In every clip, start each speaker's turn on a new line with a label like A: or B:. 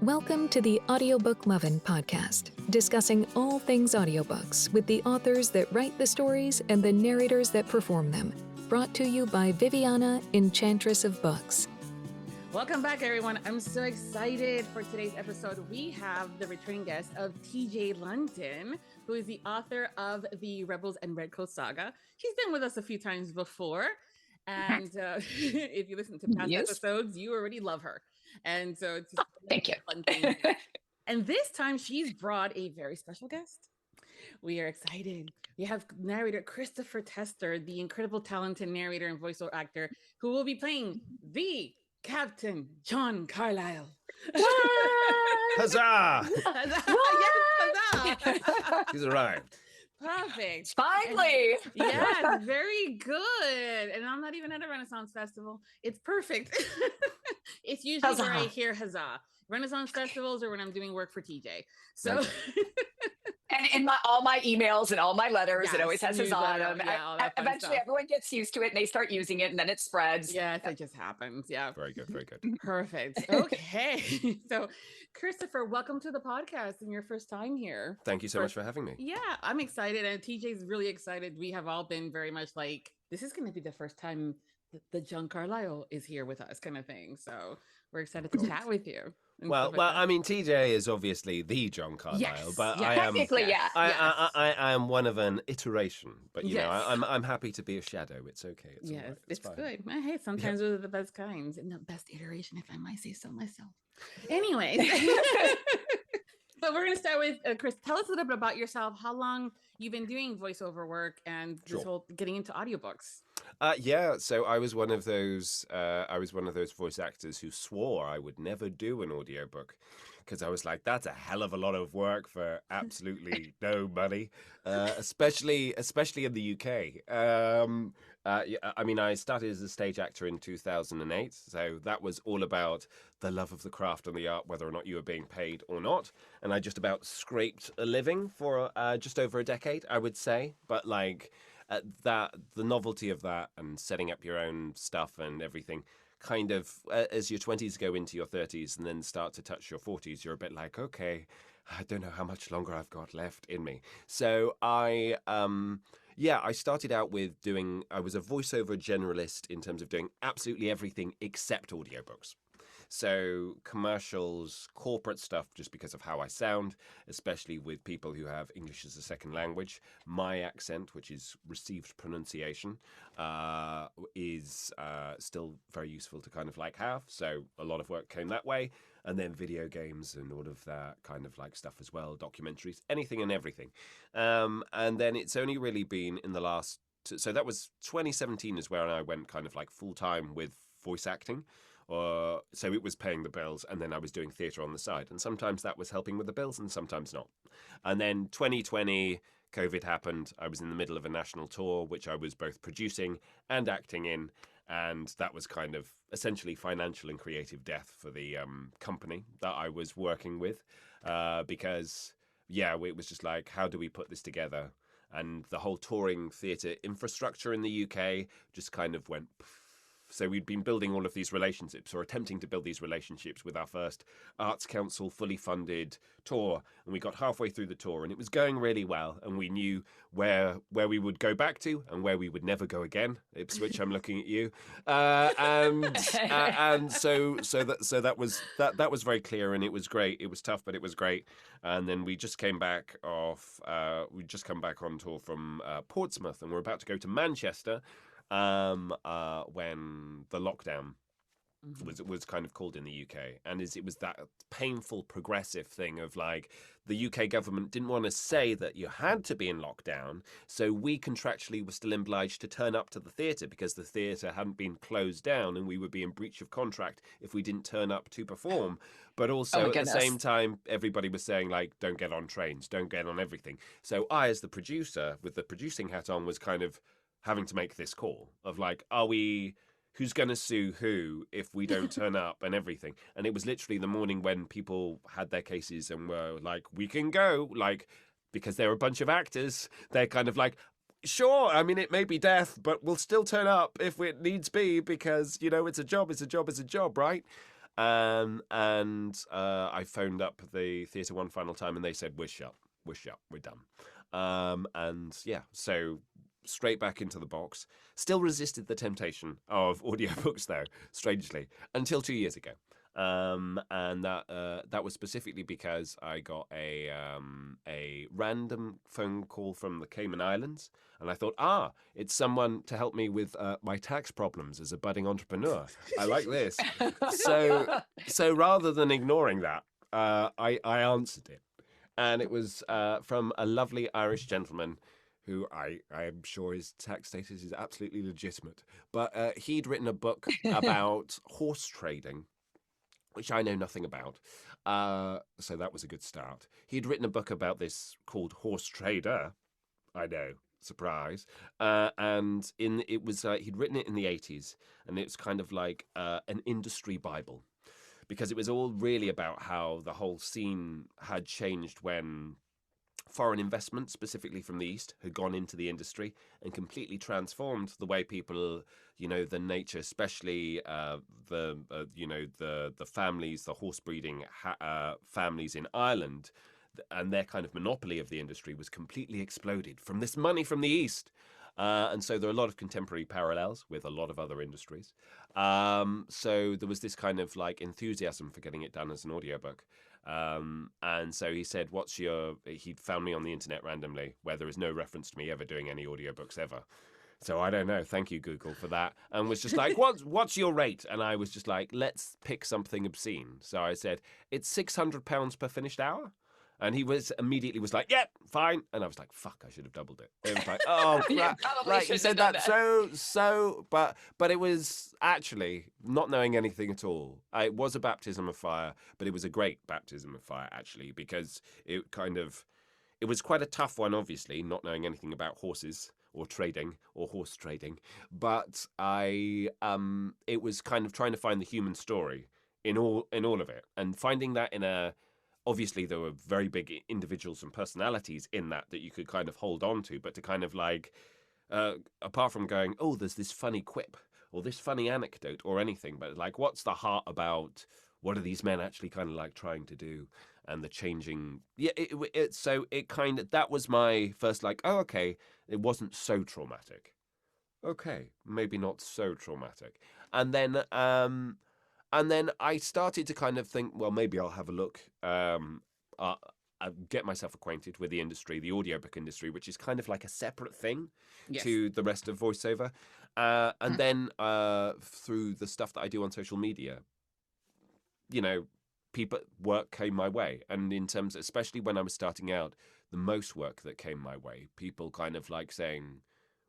A: Welcome to the Audiobook Lovin Podcast, discussing all things audiobooks with the authors that write the stories and the narrators that perform them. Brought to you by Viviana, Enchantress of Books.
B: Welcome back, everyone. I'm so excited for today's episode. We have the returning guest of TJ London, who is the author of the Rebels and Redcoats saga. She's been with us a few times before. And if you listen to past episodes, you already love her. And so it's just
C: thank you.
B: Fun thing. And this time she's brought a very special guest. We are excited. We have narrator Christopher Tester, the incredible talented narrator and voiceover actor, who will be playing the Captain John Carlisle.
D: Huzzah!
B: Huzzah! Yes, huzzah!
D: He's arrived.
B: Perfect.
C: Finally.
B: Yes, very good. And I'm not even at a Renaissance festival. It's perfect. It's usually
C: Huzzah.
B: where I hear huzzah. Renaissance festivals or when I'm doing work for TJ. So
C: And in all my emails and all my letters, it always has huzzah on them.
B: Yeah,
C: eventually everyone gets used to it and they start using it and then it spreads.
B: Yes, it just happens. Yeah.
D: Very good, very good.
B: Perfect. Okay. So Christopher, welcome to the podcast and your first time here.
D: Thank you so much for having me.
B: Yeah, I'm excited and TJ's really excited. We have all been very much like, this is going to be the first time the John Carlisle is here with us kind of thing. So we're excited to chat with you.
D: Well, I mean, TJ is obviously the John Carlisle,
B: yes,
D: but
B: yes,
D: I am
C: technically, yeah.
D: I am one of an iteration, but you know, I'm happy to be a shadow. It's okay. It's all right.
B: It's good. Hey, sometimes those are the best kinds and the best iteration, if I might say so myself. Anyways, so we're gonna start with Chris. Tell us a little bit about yourself. How long you've been doing voiceover work and this whole getting into audiobooks?
D: Yeah, so I was one of those voice actors who swore I would never do an audiobook because I was like, that's a hell of a lot of work for absolutely no money, especially in the UK. I mean, I started as a stage actor in 2008, so that was all about the love of the craft and the art, whether or not you were being paid or not. And I just about scraped a living for just over a decade, I would say. But like the novelty of that and setting up your own stuff and everything, kind of as your 20s go into your 30s and then start to touch your 40s, you're a bit like, okay, I don't know how much longer I've got left in me. So I started out with I was a voiceover generalist in terms of doing absolutely everything except audiobooks. So commercials, corporate stuff, just because of how I sound, especially with people who have English as a second language. My accent, which is received pronunciation, is still very useful to kind of like have. So a lot of work came that way. And then video games and all of that kind of like stuff as well, documentaries, anything and everything. And then it's only really been in the last... So that was 2017 is where I went kind of like full-time with voice acting. So it was paying the bills and then I was doing theatre on the side. And sometimes that was helping with the bills and sometimes not. And then 2020, COVID happened. I was in the middle of a national tour, which I was both producing and acting in. And that was kind of essentially financial and creative death for the company that I was working with because, it was just like, how do we put this together? And the whole touring theatre infrastructure in the UK just kind of went... So we'd been building all of these relationships or attempting to build these relationships with our first Arts Council fully funded tour. And we got halfway through the tour and it was going really well. And we knew where we would go back to and where we would never go again. Ipswich, I'm looking at you. And so that was very clear and it was great. It was tough, but it was great. And then we just came back on tour from Portsmouth and we're about to go to Manchester. When the lockdown was kind of called in the UK, and it was that painful progressive thing of like the UK government didn't want to say that you had to be in lockdown, so we contractually were still obliged to turn up to the theatre because the theatre hadn't been closed down and we would be in breach of contract if we didn't turn up to perform. But also at the same time, everybody was saying like, don't get on trains, don't get on everything. So I, as the producer with the producing hat on, was kind of having to make this call of like, who's going to sue who if we don't turn up and everything. And it was literally the morning when people had their cases and were like, we can go, like, because they're a bunch of actors. They're kind of like, sure, I mean, it may be death, but we'll still turn up if it needs be because, you know, it's a job, right? And I phoned up the theatre one final time, and they said, we're shut, we're done. And yeah, so straight back into the box. Still resisted the temptation of audiobooks, though, strangely, until 2 years ago. And that was specifically because I got a random phone call from the Cayman Islands, and I thought, it's someone to help me with my tax problems as a budding entrepreneur. I like this. So rather than ignoring that, I answered it, and it was from a lovely Irish gentleman who I am sure his tax status is absolutely legitimate. But he'd written a book about horse trading, which I know nothing about. So that was a good start. He'd written a book about this called Horse Trader. I know, surprise. And it was he'd written it in the 80s, and it's kind of like an industry Bible, because it was all really about how the whole scene had changed when foreign investment, specifically from the East, had gone into the industry and completely transformed the way people, the nature, especially the families, the horse breeding families in Ireland, and their kind of monopoly of the industry was completely exploded from this money from the East. And so there are a lot of contemporary parallels with a lot of other industries. So there was this kind of like enthusiasm for getting it done as an audiobook. And so he said, he found me on the internet randomly, where there is no reference to me ever doing any audiobooks ever. So I don't know. Thank you, Google, for that. And was just like, what's your rate? And I was just like, let's pick something obscene. So I said, it's £600 per finished hour. And he immediately was like, yeah, fine. And I was like, fuck, I should have doubled it. It was like, oh,
C: Yeah,
D: like he said that but it was actually not knowing anything at all. It was a baptism of fire, but it was a great baptism of fire, actually, because it was quite a tough one, obviously, not knowing anything about horses or trading or horse trading. But it was kind of trying to find the human story in all of it, and finding that obviously, there were very big individuals and personalities in that you could kind of hold on to, but to kind of like, apart from going, oh, there's this funny quip or this funny anecdote or anything, but like, what's the heart about? What are these men actually kind of like trying to do? And the changing, that was my first like, oh, okay, it wasn't so traumatic. Okay, maybe not so traumatic. And then I started to kind of think, well, maybe I'll have a look, get myself acquainted with the industry, the audiobook industry, which is kind of like a separate thing to the rest of voiceover. And then through the stuff that I do on social media, work came my way. And in terms, especially when I was starting out, the most work that came my way, people kind of like saying,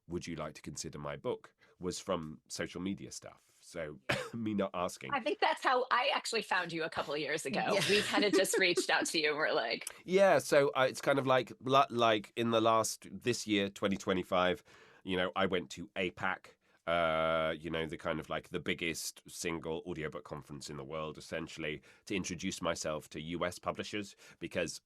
D: would you like to consider my book, was from social media stuff. So me not asking.
C: I think that's how I actually found you a couple of years ago. Yeah. We kind of just reached out to you and we're like,
D: yeah. So it's kind of like in this year, 2025, I went to APAC, the kind of like the biggest single audiobook conference in the world, essentially, to introduce myself to US publishers, because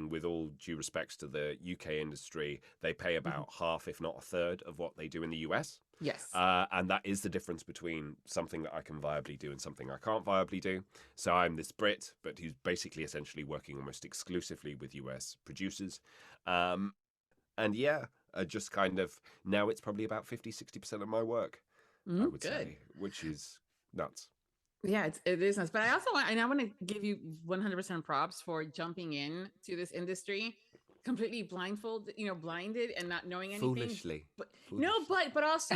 D: with all due respects to the UK industry, they pay about half, if not a third, of what they do in the US.
B: Yes.
D: And that is the difference between something that I can viably do and something I can't viably do. So I'm this Brit, but who's basically essentially working almost exclusively with US producers. Just kind of, now it's probably about 50-60% of my work, I would say, which is nuts.
B: Yeah, it is nuts. But I also want to give you 100% props for jumping in to this industry completely blinded and not knowing anything.
D: Foolishly.
B: But also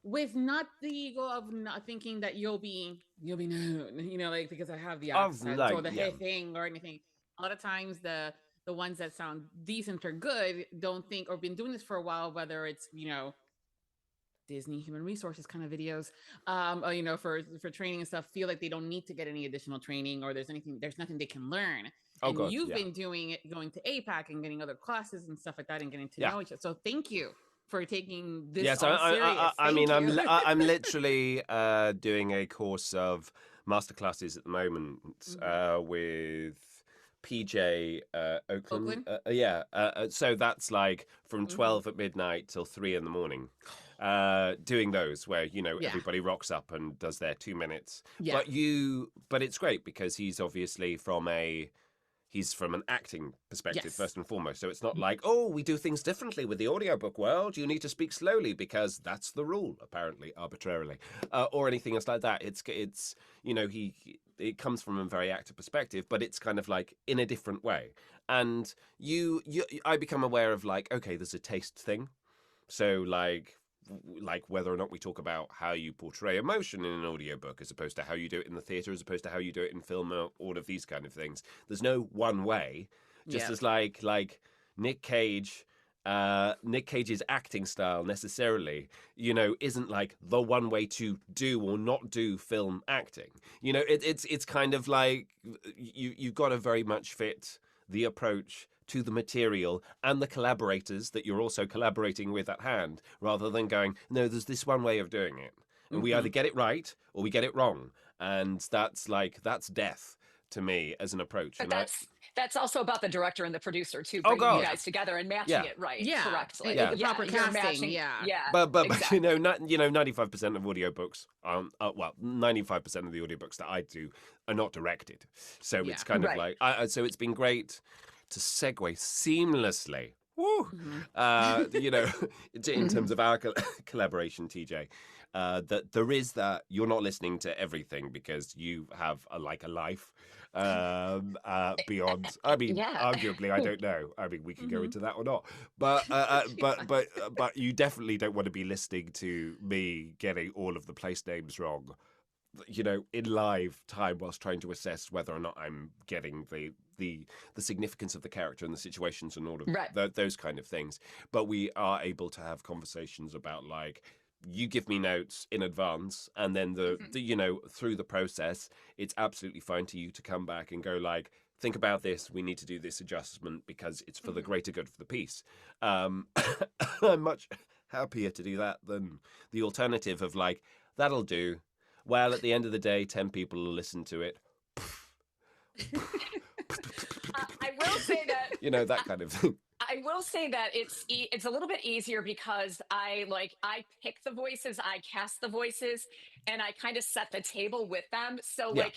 B: with not the ego of not thinking that you'll be known, like because I have the accent or the thing or anything. A lot of times the ones that sound decent or good don't think, or been doing this for a while, whether it's Disney human resources kind of videos, for training and stuff, feel like they don't need to get any additional training, or there's nothing they can learn. And you've been doing it, going to APAC and getting other classes and stuff like that, and getting to know each other. So thank you for taking this all serious.
D: I'm literally doing a course of masterclasses at the moment with PJ Oakland. So that's like from 12 at midnight till 3 in the morning. doing those where, you know,
B: Yeah.
D: everybody rocks up and does their 2 minutes.
B: Yeah.
D: But it's great because he's obviously from an acting perspective,
B: Yes.
D: first and foremost. So it's not like, oh, we do things differently with the audiobook world. You need to speak slowly because that's the rule, apparently, arbitrarily, or anything else like that. It's you know, it comes from a very active perspective, but it's kind of like in a different way. And I become aware of like, okay, there's a taste thing. So like whether or not we talk about how you portray emotion in an audiobook as opposed to how you do it in the theater, as opposed to how you do it in film, or all of these kind of things. There's no one way. Just as like Nick Cage's acting style necessarily, you know, isn't like the one way to do or not do film acting. You know, it's kind of like you've got to very much fit the approach to the material and the collaborators that you're also collaborating with at hand, rather than going, no, there's this one way of doing it. And we either get it right or we get it wrong. And that's death to me as an approach.
C: But that's also about the director and the producer too,
D: Oh,
C: bringing
D: God.
C: you guys together and matching it right, correctly.
B: The proper
C: you're
B: casting,
C: matching,
B: yeah.
D: But
C: exactly.
D: you know, 95% of audiobooks, 95% of the audiobooks that I do are not directed. So it's kind of like, so it's been great to segue seamlessly. Woo! You know, in terms of our collaboration, TJ, that there is that you're not listening to everything because you have a life beyond. I mean, arguably, I don't know. I mean, we can go into that or not. But you definitely don't want to be listening to me getting all of the place names wrong, you know, in live time whilst trying to assess whether or not I'm getting the significance of the character and the situations and all of those kind of things. But we are able to have conversations about like, you give me notes in advance, and then the you know, through the process, it's absolutely fine to you to come back and go like, think about this. We need to do this adjustment because it's for the greater good for the piece. I'm much happier to do that than the alternative of like, that'll do. Well, at the end of the day, 10 people will listen to it.
C: I will say that,
D: you know, that kind of thing.
C: I will say that it's a little bit easier because I pick the voices, I cast the voices, and I kind of set the table with them. So like,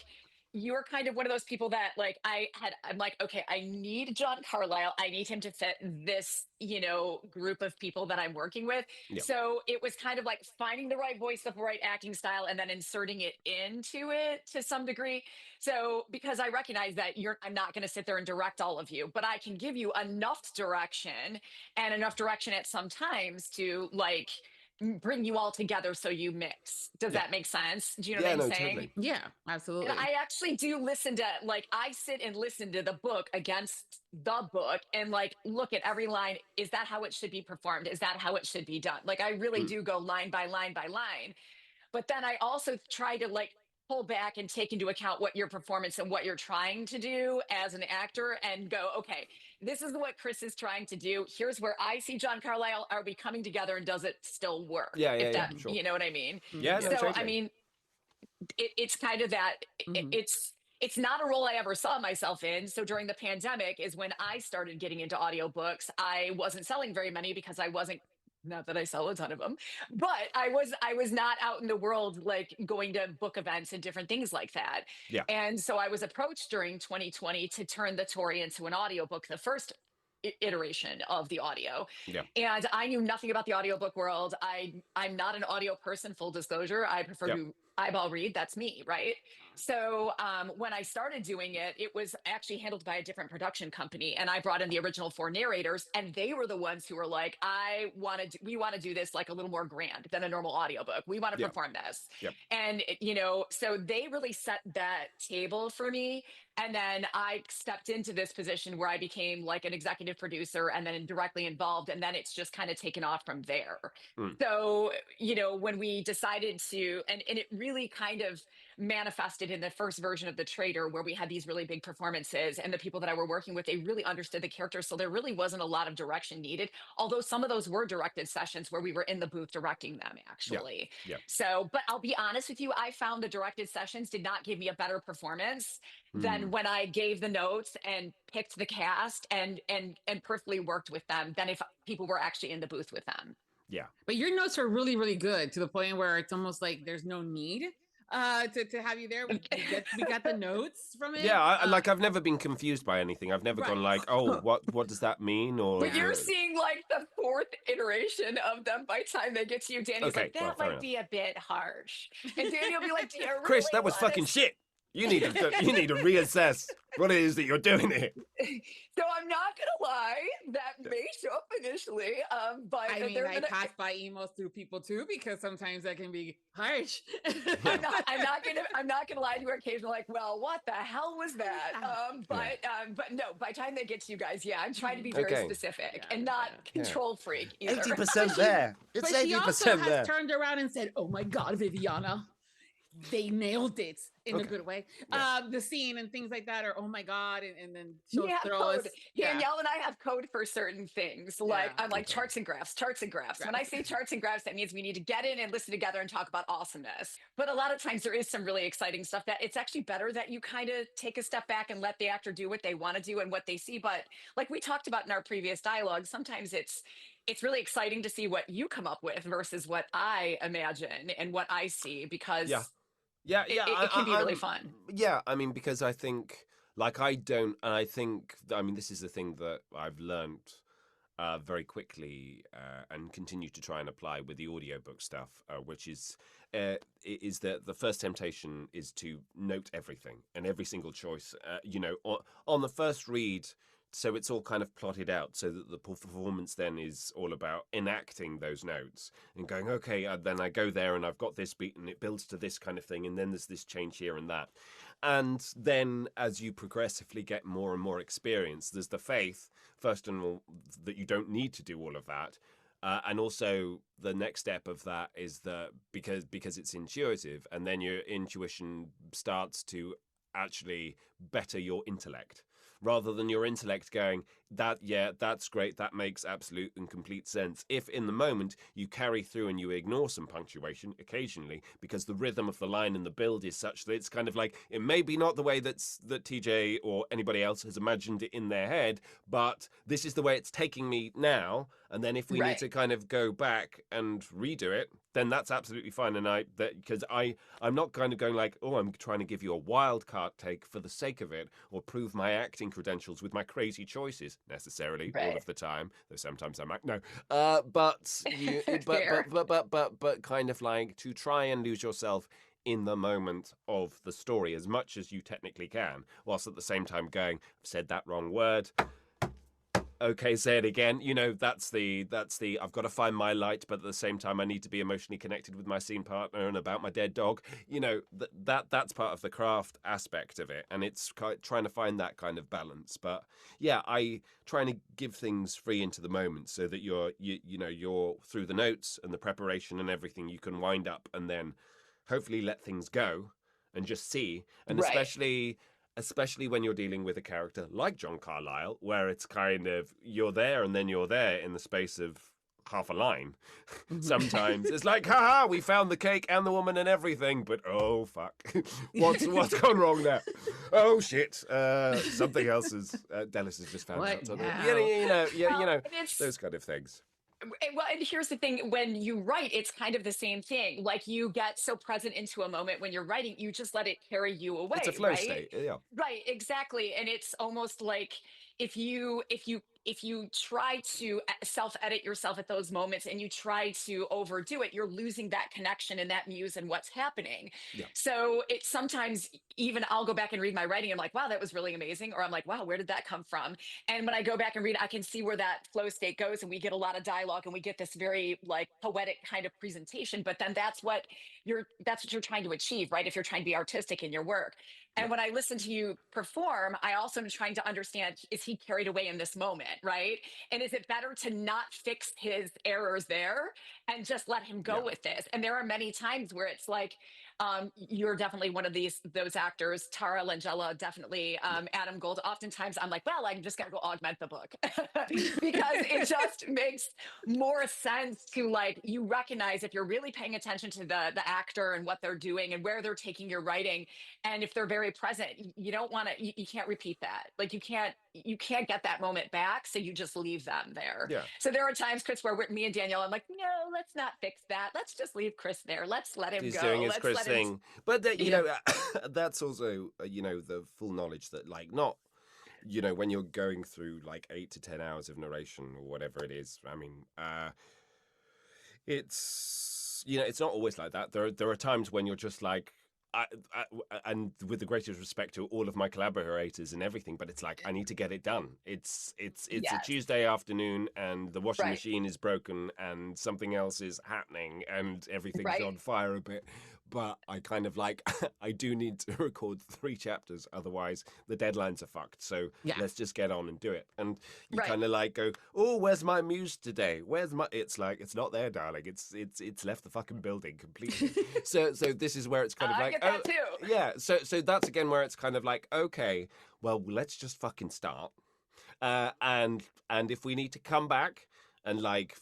C: you're kind of one of those people that like I'm like, okay, I need John Carlisle. I need him to fit this, you know, group of people that I'm working with.
D: Yeah.
C: So it was kind of like finding the right voice, the right acting style, and then inserting it into it to some degree. So because I recognize that I'm not going to sit there and direct all of you, but I can give you enough direction at some times to like bring you all together so you mix. Does that make sense? Do you know what I'm saying?
D: Totally.
B: Yeah, absolutely.
C: And I actually do listen to, like, I sit and listen to the book against the book and like look at every line. Is that how it should be performed? Is that how it should be done? Like I really do go line by line by line. But then I also try to like pull back and take into account what your performance and what you're trying to do as an actor and go, okay, this is what Chris is trying to do. Here's where I see John Carlisle. Are we coming together and does it still work?
D: Yeah,
C: Sure. You know what I mean?
D: Yeah, no,
C: so,
D: totally.
C: I mean, it's kind of that it's not a role I ever saw myself in. So during the pandemic is when I started getting into audiobooks. I wasn't selling very many because I wasn't, not that I sell a ton of them, but I was not out in the world, like going to book events and different things like that.
D: Yeah.
C: And so I was approached during 2020 to turn the Tory into an audiobook, the first iteration of the audio.
D: Yeah.
C: And I knew nothing about the audiobook world. I'm not an audio person, full disclosure. I prefer to eyeball read. That's me, right? So when I started doing it, it was actually handled by a different production company. And I brought in the original 4 narrators, and they were the ones who were like, we want to do this like a little more grand than a normal audiobook. We want to perform this.
D: Yep.
C: And, you know, so they really set that table for me. And then I stepped into this position where I became like an executive producer and then directly involved. And then it's just kind of taken off from there. So, you know, when we decided to, and it really kind of manifested in the first version of The Traitor, where we had these really big performances and the people that I were working with, they really understood the character. So there really wasn't a lot of direction needed, although some of those were directed sessions where we were in the booth directing them actually.
D: Yeah.
C: So, but I'll be honest with you, I found the directed sessions did not give me a better performance than when I gave the notes and picked the cast and perfectly worked with them than if people were actually in the booth with them.
D: Yeah.
B: But your notes are really, really good to the point where it's almost like there's no need to have you there. We got the notes from it.
D: Yeah, I've never been confused by anything. I've never gone like, oh, what does that mean? Or
C: But you're seeing like the fourth iteration of them by the time they get to you. Danny's
D: Okay,
C: like, that
D: fair
C: might
D: enough.
C: be a bit harsh. And Danny will be like, do you really
D: Chris, that was
C: want
D: fucking
C: us-
D: shit. You need to reassess what it is that you're doing here.
C: So I'm not gonna lie, that may show up initially. But
B: I mean,
C: they're
B: I
C: gonna-
B: pass by emails through people too, because sometimes that can be harsh.
C: I'm not gonna lie to you occasionally, like, well, what the hell was that? But no, by the time they get to you guys, yeah, I'm trying to be very
D: Okay.
C: specific
B: Yeah,
C: and not
B: yeah.
C: control freak either.
D: 80% there. It's
B: But she also
D: 80%
B: has
D: there.
B: turned around and said, "Oh my God, Viviana, they nailed it in a good way."
D: Yeah.
B: The scene and things like that are, "Oh my God," and then she'll
C: We have
B: throw
C: code.
B: us. Yeah.
C: Danielle and I have code for certain things. Like
B: Yeah.
C: I'm like charts and graphs. When I say charts and graphs, that means we need to get in and listen together and talk about awesomeness. But a lot of times there is some really exciting stuff that it's actually better that you kind of take a step back and let the actor do what they want to do and what they see. But like we talked about in our previous dialogue, sometimes it's really exciting to see what you come up with versus what I imagine and what I see, because
D: Yeah,
C: it can be really fun.
D: Yeah, I mean, because I think, like, I mean, this is the thing that I've learned very quickly and continue to try and apply with the audiobook stuff, which is that the first temptation is to note everything and every single choice, on the first read. So it's all kind of plotted out so that the performance then is all about enacting those notes and going, okay, then I go there and I've got this beat and it builds to this kind of thing. And then there's this change here and that. And then as you progressively get more and more experience, there's the faith, first and all, that you don't need to do all of that. And also the next step of that is that because it's intuitive, and then your intuition starts to actually better your intellect, rather than your intellect going, that's great, that makes absolute and complete sense. If in the moment you carry through and you ignore some punctuation occasionally because the rhythm of the line and the build is such that it's kind of like, it may be not the way that TJ or anybody else has imagined it in their head, but this is the way it's taking me now. And then if we need to kind of go back and redo it, then that's absolutely fine. And I'm not kind of going like, oh, I'm trying to give you a wild card take for the sake of it, or prove my acting credentials with my crazy choices necessarily all of the time. Though sometimes I'm like, no, but kind of like to try and lose yourself in the moment of the story as much as you technically can, whilst at the same time going, I've said that wrong word. Okay, say it again. That's the I've got to find my light, but at the same time I need to be emotionally connected with my scene partner and about my dead dog. That's part of the craft aspect of it, and it's trying to find that kind of balance. But yeah, I trying to give things free into the moment so that you're through the notes and the preparation and everything, you can wind up and then hopefully let things go and just see, and especially when you're dealing with a character like John Carlisle, where it's kind of you're there and then you're there in the space of half a line. Sometimes it's like, haha, we found the cake and the woman and everything, but oh fuck, what's gone wrong there? Oh shit, something else is Dallas has just found
B: What
D: out something.
B: now?
D: Those kind of things.
C: Well, and here's the thing, when you write, it's kind of the same thing. Like, you get so present into a moment when you're writing, you just let it carry you away.
D: It's a flow
C: right?
D: state, yeah.
C: Right, exactly. And it's almost like if you try to self-edit yourself at those moments and you try to overdo it, you're losing that connection and that muse and what's happening.
D: Yeah.
C: So it's sometimes, even I'll go back and read my writing, I'm like, wow, that was really amazing. Or I'm like, wow, where did that come from? And when I go back and read, I can see where that flow state goes, and we get a lot of dialogue and we get this very like poetic kind of presentation. But then that's what you're trying to achieve, right? If you're trying to be artistic in your work. And when I listen to you perform, I also am trying to understand, is he carried away in this moment, right? And is it better to not fix his errors there and just let him go with this? And there are many times where it's like, you're definitely one of those actors. Tara Langella, definitely. Adam Gold. Oftentimes I'm like, well, I'm just going to go augment the book because it just makes more sense to, like, you recognize if you're really paying attention to the actor and what they're doing and where they're taking your writing. And if they're very present, you don't want to, you can't repeat that. Like, you can't you can't get that moment back, so you just leave them there.
D: Yeah.
C: So there are times, Chris, where me and Danielle, I'm like, no, let's not fix that. Let's just leave Chris there. Let's let him
D: He's
C: go.
D: doing his
C: Let's
D: Chris
C: let him.
D: thing. But, you
C: Yeah.
D: know, that's also, you know, the full knowledge that, like, not, you know, when you're going through, like, 8 to 10 hours of narration or whatever it is, I mean, it's, you know, it's not always like that. There are times when you're just like, and with the greatest respect to all of my collaborators and everything, but it's like I need to get it done. It's a
C: Yes.
D: Tuesday afternoon, and the washing
C: Right.
D: machine is broken, and something else is happening, and everything's
C: Right.
D: on fire a bit. But I kind of like I do need to record 3 chapters, otherwise the deadlines are fucked. So
B: Yeah.
D: let's just get on and do it. And you
C: Right.
D: kind of like go, oh, where's my muse today? Where's my? It's like it's not there, darling. It's left the fucking building completely. so this is where it's kind of
C: I
D: like,
C: get that too.
D: yeah. So that's again where it's kind of like, okay, well, let's just fucking start. And if we need to come back. And like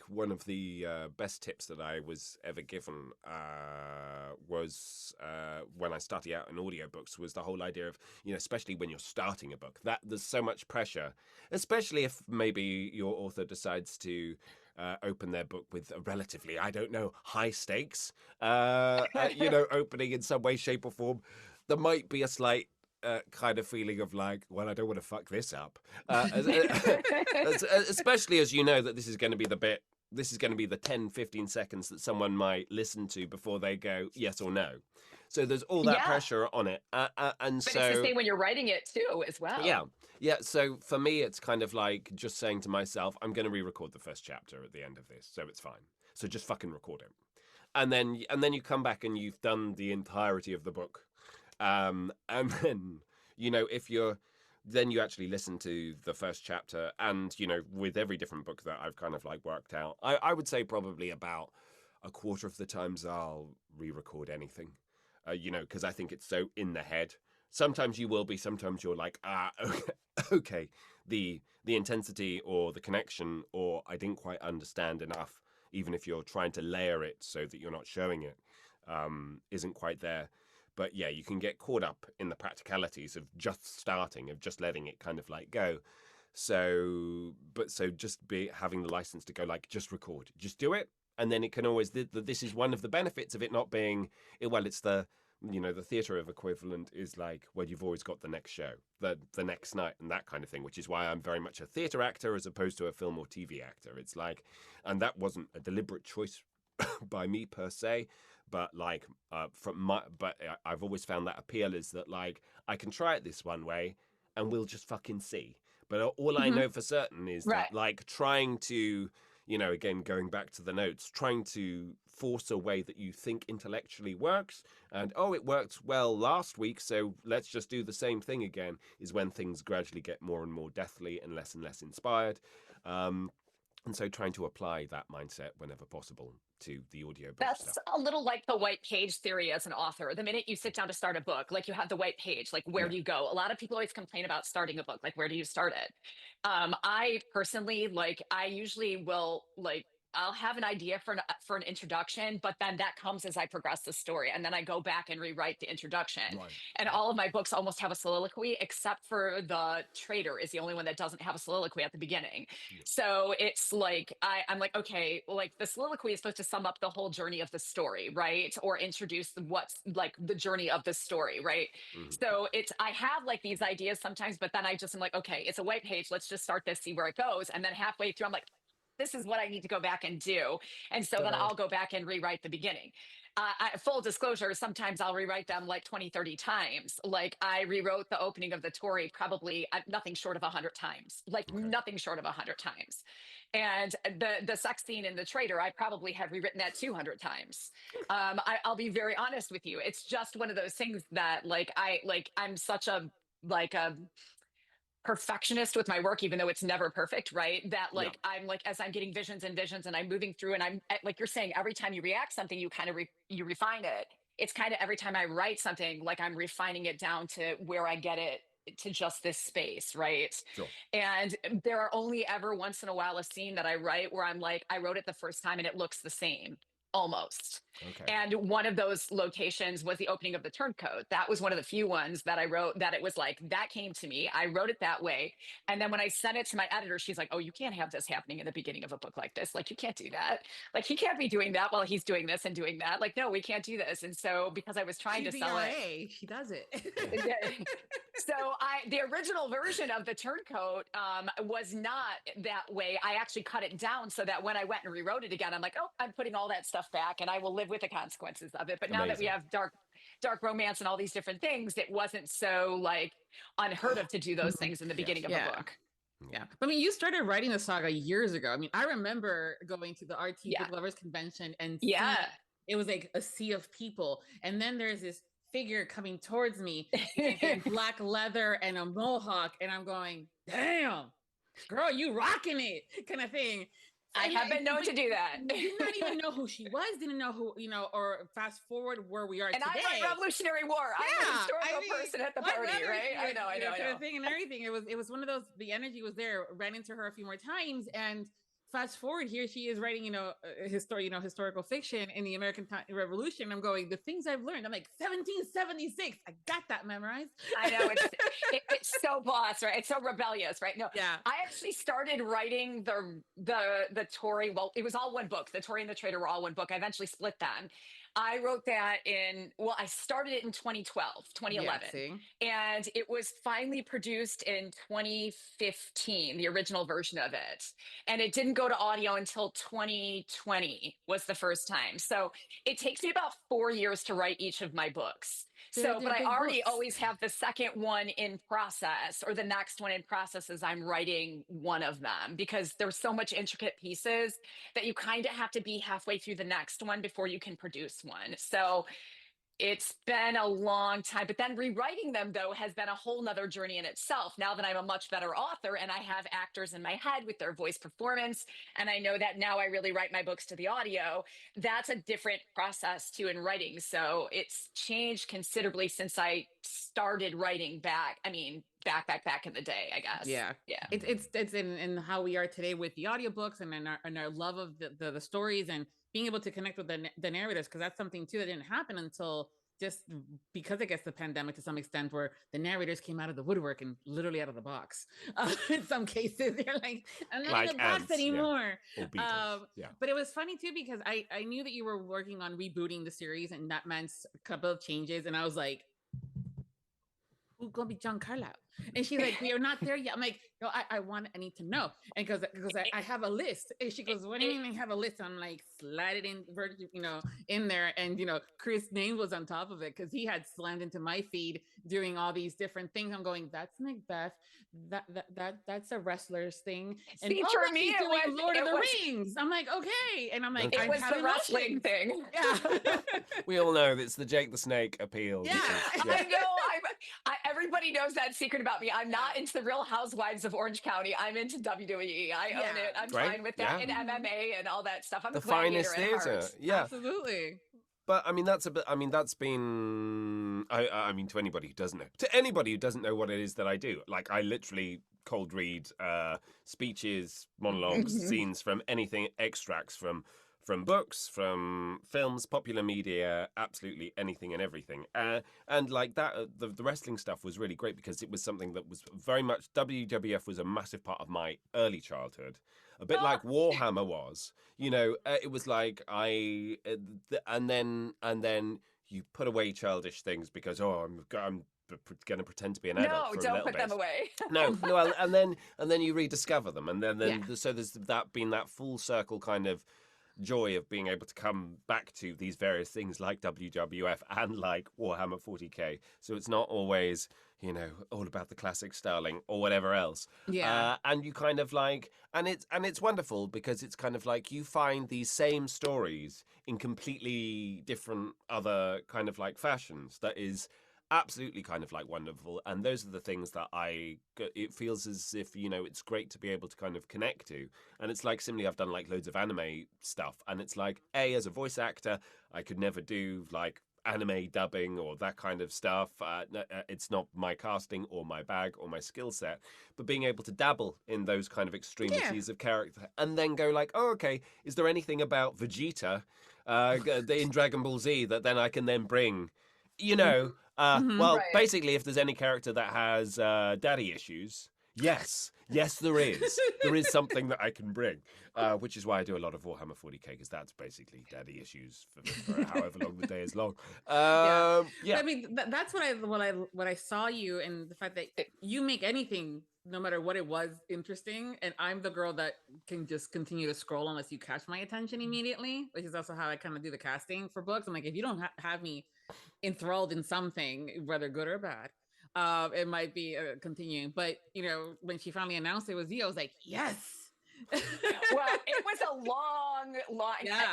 D: one of the best tips that I was ever given was when I started out in audiobooks was the whole idea of, you know, especially when you're starting a book, that there's so much pressure, especially if maybe your author decides to open their book with a relatively, I don't know, high stakes, you know, opening in some way, shape or form. There might be a slight kind of feeling of like, well, I don't want to fuck this up, especially as you know that this is going to be the 10, 15 seconds that someone might listen to before they go yes or no. So there's all that
C: Yeah.
D: pressure on it, and
C: But
D: so
C: it's the same when you're writing it too, as well.
D: yeah. So for me, it's kind of like just saying to myself, I'm going to re-record the first chapter at the end of this, so it's fine. So just fucking record it, and then you come back and you've done the entirety of the book. And then, you know, then you actually listen to the first chapter, and, you know, with every different book that I've kind of like worked out, I would say probably about a quarter of the times I'll re-record anything, you know, because I think it's so in the head. Sometimes you will be, sometimes you're like, okay, the intensity or the connection, or I didn't quite understand enough, even if you're trying to layer it so that you're not showing it, isn't quite there. But yeah, you can get caught up in the practicalities of just starting, of just letting it kind of like go. So just having the license to go like, just record, just do it. And then it can always, this is one of the benefits of it not being, well, it's the, you know, the theatre of equivalent is like, well, you've always got the next show, the next night and that kind of thing, which is why I'm very much a theatre actor as opposed to a film or TV actor. It's like, and that wasn't a deliberate choice by me per se. But like, I've always found that appeal is that like I can try it this one way, and we'll just fucking see. But all I know for certain is that like trying to, you know, again going back to the notes, trying to force a way that you think intellectually works, and it worked well last week, so let's just do the same thing again, is when things gradually get more and more deathly and less inspired. And so trying to apply that mindset whenever possible to the audiobook
C: That's
D: stuff.
C: a little like the white page theory as an author. The minute you sit down to start a book, like you have the white page, like where do you go? A lot of people always complain about starting a book, like where do you start it? I personally, like, I usually will like, I'll have an idea for an introduction, but then that comes as I progress the story, and then I go back and rewrite the introduction.
D: Right.
C: And all of my books almost have a soliloquy, except for the Traitor is the only one that doesn't have a soliloquy at the beginning. So it's like I'm like, okay, like the soliloquy is supposed to sum up the whole journey of the story, right? Or introduce what's like the journey of the story, right? So I have like these ideas sometimes, but then I just am like, okay, it's a white page. Let's just start this, see where it goes. And then halfway through, I'm like, this is what I need to go back and do. And so then I'll go back and rewrite the beginning. Full disclosure, sometimes I'll rewrite them like 20, 30 times. Like I rewrote the opening of the Tory probably nothing short of 100 times, nothing short of 100 times. And the sex scene in The Traitor, I probably have rewritten that 200 times. I'll be very honest with you. It's just one of those things that I'm such a perfectionist with my work, even though it's never perfect, right? That I'm like, as I'm getting visions and visions and I'm moving through, and I'm like you're saying, every time you react something, you kind of you refine it. It's kind of every time I write something, like I'm refining it down to where I get it to just this space, right?
D: Sure.
C: And there are only ever once in a while a scene that I write where I'm like, I wrote it the first time and it looks the same. almost.
D: Okay.
C: And one of those locations was the opening of the turncoat. That was one of the few ones that I wrote that it was like, that came to me. I wrote it that way. And then when I sent it to my editor, she's like, oh, you can't have this happening in the beginning of a book like this. Like, you can't do that. Like, he can't be doing that while he's doing this and doing that. Like, no, we can't do this. And so because I was trying
B: She's
C: to sell it.
B: ERA. She does it.
C: So the original version of the turncoat was not that way. I actually cut it down so that when I went and rewrote it again, I'm like, oh, I'm putting all that stuff back and I will live with the consequences of it. But now that we have dark romance and all these different things, it wasn't so like unheard of to do those things in the beginning of a book.
B: Yeah. I mean, you started writing the saga years ago. I mean, I remember going to the RT Book Lovers Convention and it was like a sea of people. And then there's this figure coming towards me in black leather and a mohawk. And I'm going, damn, girl, you rocking it kind of thing.
C: I have been known to do that.
B: Did not even know who she was, didn't know who, or fast forward where we are today.
C: And I write Revolutionary War. I'm a historical person at the party, right? I know.
B: Kind of thing and everything. It was one of those, the energy was there. Ran into her a few more times and fast forward, here she is writing, historical fiction in the American Revolution. I'm going, the things I've learned. I'm like, 1776. I got that memorized.
C: I know it's so boss, right? It's so rebellious, right? No, I actually started writing the Tory. Well, it was all one book. The Tory and the Traitor were all one book. I eventually split them. I wrote that I started it in 2011. And it was finally produced in 2015, the original version of it. And it didn't go to audio until 2020 was the first time. So it takes me about 4 years to write each of my books. But I already always have the second one in process or the next one in process as I'm writing one of them, because there's so much intricate pieces that you kind of have to be halfway through the next one before you can produce one. So it's been a long time, but then rewriting them though has been a whole nother journey in itself. Now that I'm a much better author and I have actors in my head with their voice performance, and I know that now I really write my books to the audio, that's a different process too in writing. So it's changed considerably since I started writing back. I mean, back in the day, I guess.
B: Yeah. It's in how we are today with the audiobooks and in our love of the stories and being able to connect with the narrators, because that's something too that didn't happen until just because I guess the pandemic to some extent, where the narrators came out of the woodwork and literally out of the box. In some cases, they're like, I'm not in the box anymore. But it was funny too, because I knew that you were working on rebooting the series, and that meant a couple of changes, and I was like, who's gonna be John Carlisle? And she's like, we are not there yet. I'm like, no, I need to know. And because I have a list. And she goes, what do you mean I have a list? I'm like, slide it in, in there. And, Chris' name was on top of it because he had slammed into my feed doing all these different things. I'm going, that's Macbeth. That's a wrestler's thing. And
C: for me, it was
B: Lord of the Rings. I'm like, okay. And I'm like,
C: it was the wrestling thing.
B: Yeah.
D: We all know it's the Jake the Snake appeal.
B: Yeah.
C: I know. Everybody knows that secret about me. I'm not into the Real Housewives of Orange County. I'm into WWE. I own it. I'm fine with that. And MMA and all that stuff. I'm
D: the
C: a gladiator
D: finest
C: at
D: theater.
C: heart.
D: Yeah,
B: absolutely.
D: But I mean, that's been. I mean, to anybody who doesn't know what it is that I do, like I literally cold read speeches, monologues, scenes from anything, extracts from books, from films, popular media, absolutely anything and everything. And like that, the wrestling stuff was really great because it was something that was very much, WWF was a massive part of my early childhood. A bit like Warhammer was, it was like and then you put away childish things because, I'm going to pretend to be an adult.
C: No, don't put them away.
D: No, and then you rediscover them, and then so there's that full circle kind of joy of being able to come back to these various things like WWF and like Warhammer 40k. So it's not always, all about the classic styling or whatever else.
B: Yeah.
D: And you kind of like, and it's wonderful because it's kind of like you find these same stories in completely different other kind of like fashions. That is absolutely kind of like wonderful, and those are the things that it feels as if it's great to be able to kind of connect to. And it's like, similarly, I've done like loads of anime stuff, and it's like, as a voice actor, I could never do like anime dubbing or that kind of stuff. It's not my casting or my bag or my skill set, but being able to dabble in those kind of extremities of character and then go like, oh, okay, is there anything about Vegeta in Dragon Ball Z that then I can then bring, you know, well,
C: Right.
D: basically, if there's any character that has daddy issues, yes, there is. There is something that I can bring, which is why I do a lot of Warhammer 40k, because that's basically daddy issues for however long the day is long.
B: I mean, that's what I saw you, and the fact that you make anything, no matter what it was, interesting. And I'm the girl that can just continue to scroll unless you catch my attention immediately, which is also how I kind of do the casting for books. I'm like, if you don't have me enthralled in something, whether good or bad, it might be continuing. But you know, when she finally announced it was you, I was like, yes.
C: Well, it was a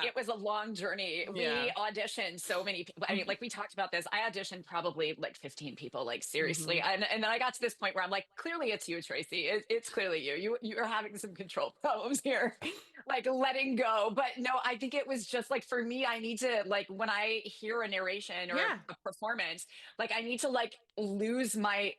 C: it was a long journey. We auditioned so many people. I mean, like we talked about this. I auditioned probably like 15 people, like seriously. And then I got to this point where I'm like, clearly it's you, Tracy. It's clearly you. You're having some control problems here, like letting go. But no, I think it was just like, for me, I need to, like, when I hear a narration or a performance, like I need to like lose my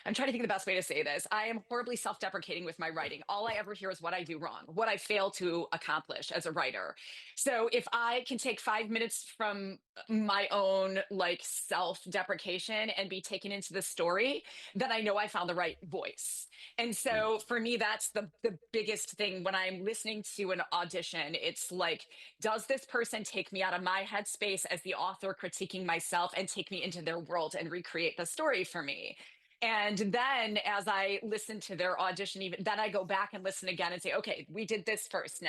C: I'm trying to think of the best way to say this. I am horribly self-deprecating with my writing. All I ever hear is what I do wrong, what I fail to accomplish as a writer. So if I can take 5 minutes from my own like self-deprecation and be taken into the story, then I know I found the right voice. And so for me, that's the biggest thing when I'm listening to an audition. It's like, does this person take me out of my headspace as the author critiquing myself and take me into their world and recreate the story for me? And then as I listen to their audition, even then I go back and listen again and say, okay, we did this first.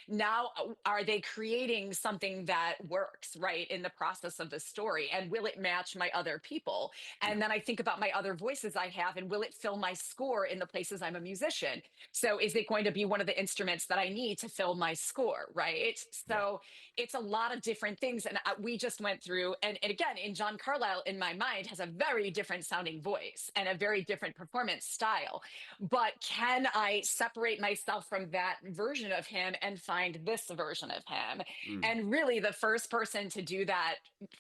C: Now, are they creating something that works right in the process of the story? And will it match my other people? And then I think about my other voices I have, and will it fill my score in the places I'm a musician? So is it going to be one of the instruments that I need to fill my score? Right. So it's a lot of different things. And we just went through, and again, in John Carlisle, in my mind, has a very different sounding voice and a very different performance style. But can I separate myself from that version of him and find this version of him? And really, the first person to do that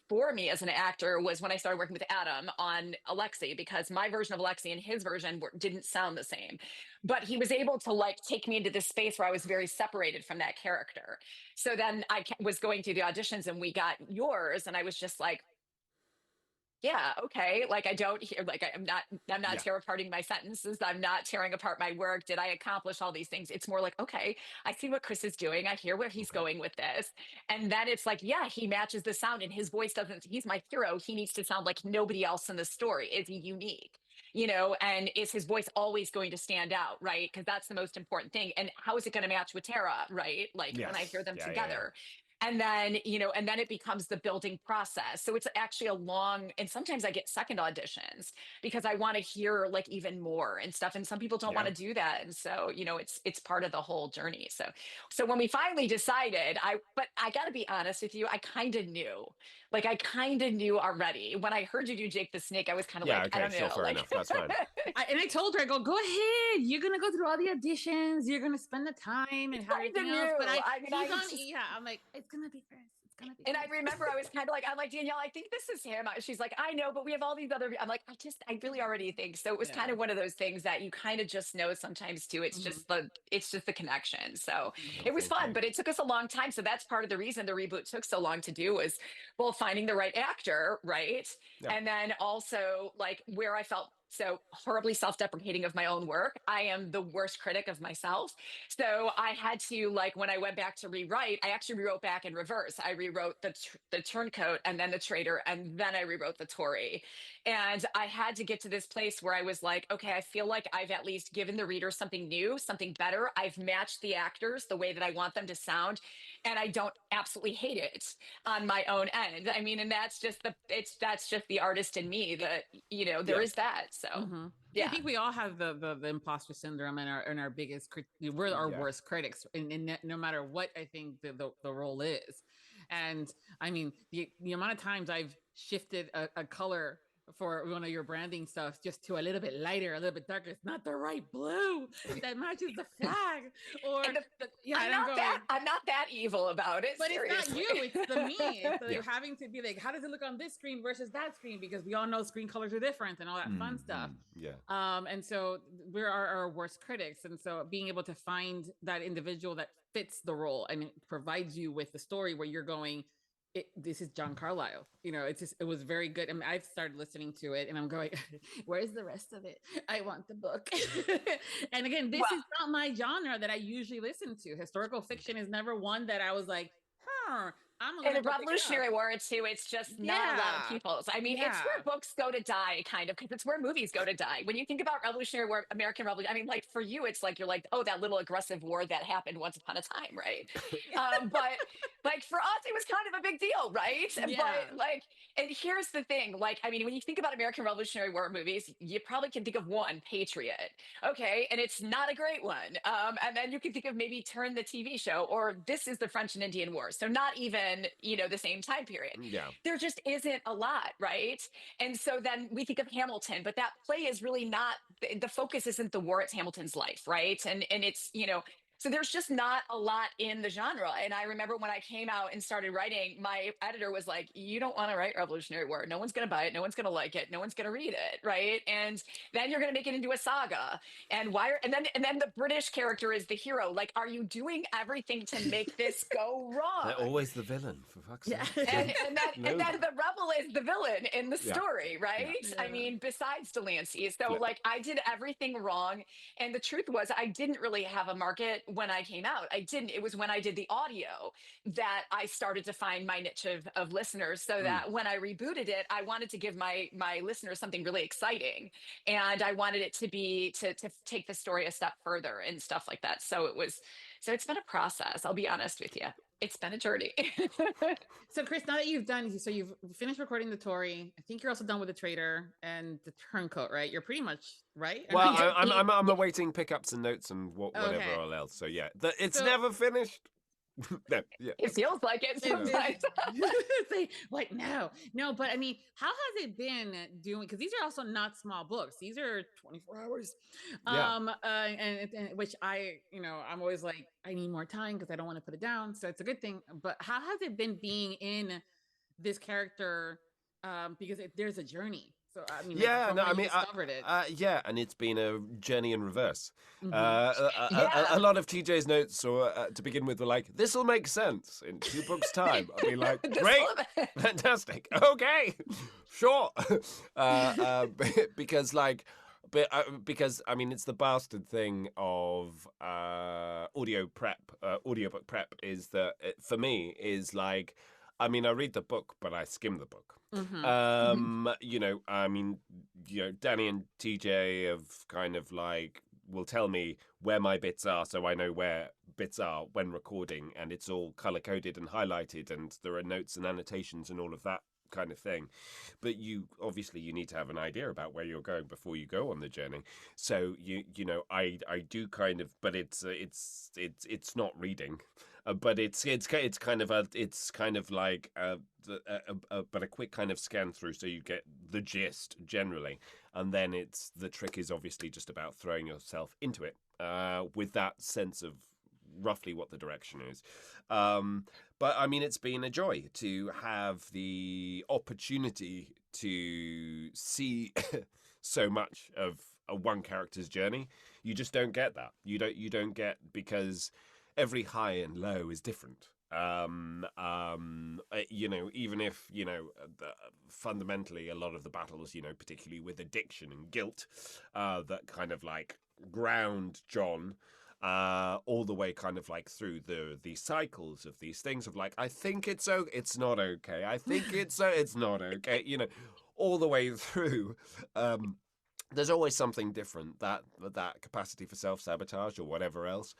C: for me as an actor was when I started working with Adam on Alexei, because my version of Alexei and his version didn't sound the same. But he was able to like take me into this space where I was very separated from that character. So then I was going through the auditions and we got yours, and I was just like, yeah, okay. Like I don't hear, like I'm not tearing apart my sentences. I'm not tearing apart my work. Did I accomplish all these things? It's more like, okay, I see what Chris is doing. I hear where he's going with this. And then it's like, yeah, he matches the sound, and his voice doesn't, he's my hero. He needs to sound like nobody else in the story. Is he unique? You know, and is his voice always going to stand out? Right. Because that's the most important thing. And how is it going to match with Tara? Right. Like when I hear them together. And then, you know, and then it becomes the building process. So it's actually a long, and sometimes I get second auditions because I want to hear like even more and stuff. And some people don't want to do that. And so, you know, it's part of the whole journey. So when we finally decided, but I got to be honest with you, I kind of knew already. When I heard you do Jake the Snake, I was kind of like, I don't know.
D: Fair enough. That's fine.
B: And I told her, I go ahead. You're going to go through all the auditions. You're going to spend the time and everything else. But I'm like, it's going to be Chris. It's going to be.
C: And I remember I was kind of like, I'm like, Danielle, I think this is him. She's like, I know, but we have all these other, I'm like, I really already think. So it was kind of one of those things that you kind of just know sometimes too. It's just the connection. So it was fun, but it took us a long time. So that's part of the reason the reboot took so long to do, was both finding the right actor, right? Yeah. And then also like where I felt so horribly self-deprecating of my own work. I am the worst critic of myself. So I had to, like, when I went back to rewrite, I actually rewrote back in reverse. I rewrote the turncoat and then the traitor, and then I rewrote the Tory. And I had to get to this place where I was like, okay, I feel like I've at least given the reader something new, something better. I've matched the actors the way that I want them to sound, and I don't absolutely hate it on my own end. I mean, and that's just the artist in me that, you know, there is that. So
B: I think we all have the imposter syndrome, and our biggest we're our worst critics, and no matter what I think the role is. And I mean, the amount of times I've shifted a color for one of your branding stuff just to a little bit lighter, a little bit darker. It's not the right blue that matches the flag. Or
C: I'm not that evil about it.
B: But
C: seriously.
B: it's not you, it's the me. It's
D: Yeah.
B: having to be like, how does it look on this screen versus that screen? Because we all know screen colors are different and all that fun stuff.
D: Yeah.
B: And so we're our worst critics. And so being able to find that individual that fits the role and it provides you with the story where you're going, this is John Carlisle. You know, it was very good. I mean, I've started listening to it and I'm going, where's the rest of it? I want the book. And again, this is not my genre that I usually listen to. Historical fiction is never one that I was like,
C: And the Revolutionary War too, it's just not a lot of people's. I mean, it's where books go to die, kind of, because it's where movies go to die. When you think about Revolutionary War, American Revolution, I mean, like for you, it's like you're like, oh, that little aggressive war that happened once upon a time, right? But like for us, it was kind of a big deal, right?
B: Yeah.
C: But like, and here's the thing, like, I mean, when you think about American Revolutionary War movies, you probably can think of one, Patriot, okay, and it's not a great one. And then you can think of maybe Turn, the TV show, or This is the French and Indian War. So not even, you know, the same time period.
D: Yeah.
C: There just isn't a lot, right? And so then we think of Hamilton, but that play is really not, the focus isn't the war, it's Hamilton's life, right? And it's, you know, so there's just not a lot in the genre. And I remember when I came out and started writing, my editor was like, you don't want to write Revolutionary War. No one's going to buy it. No one's going to like it. No one's going to read it. Right. And then you're going to make it into a saga. And and then the British character is the hero. Like, are you doing everything to make this go wrong?
D: They're always the villain, for fuck's sake.
C: And then the rebel is the villain in the story, right?
B: Yeah.
C: I mean, besides Delancey. So like I did everything wrong. And the truth was I didn't really have a market when I came out. I didn't. It was when I did the audio that I started to find my niche of listeners, so that when I rebooted it, I wanted to give my listeners something really exciting. And I wanted it to be to take the story a step further and stuff like that. So it's been a process. I'll be honest with you. It's been a journey.
B: So Chris, now that you've finished recording the Tory, I think you're also done with the Traitor and the Turncoat, right? You're pretty much right.
D: Well, I'm awaiting pickups and notes and whatever else. So yeah, it's never finished. No, yeah.
C: It feels like it sometimes.
B: Like no, but I mean, how has it been doing? Because these are also not small books. These are 24 hours. And which I'm always like, I need more time because I don't want to put it down. So it's a good thing. But how has it been being in this character? Because there's a journey. So I mean, discovered it.
D: And it's been a journey in reverse.
B: Mm-hmm.
D: A lot of TJ's notes, or to begin with, were like, "This will make sense in 2 books' time." I'll be like, "Great, fantastic, okay, sure," because I mean, it's the bastard thing of audiobook prep is that for me is like. I mean, I read the book, but I skim the book.
B: Mm-hmm.
D: Danny and TJ have kind of like will tell me where my bits are, so I know where bits are when recording, and it's all color coded and highlighted, and there are notes and annotations and all of that kind of thing. But you need to have an idea about where you're going before you go on the journey. So I do kind of, but it's not reading. But it's kind of like but a quick kind of scan through, so you get the gist generally, and then the trick is obviously just about throwing yourself into it with that sense of roughly what the direction is. But I mean, it's been a joy to have the opportunity to see so much of one character's journey. You just don't get that. You don't get, because every high and low is different. Even if, fundamentally a lot of the battles, particularly with addiction and guilt, that kind of like ground John, all the way kind of like through the cycles of these things of like, I think it's not okay. I think it's not okay. All the way through, there's always something different, that capacity for self-sabotage or whatever else.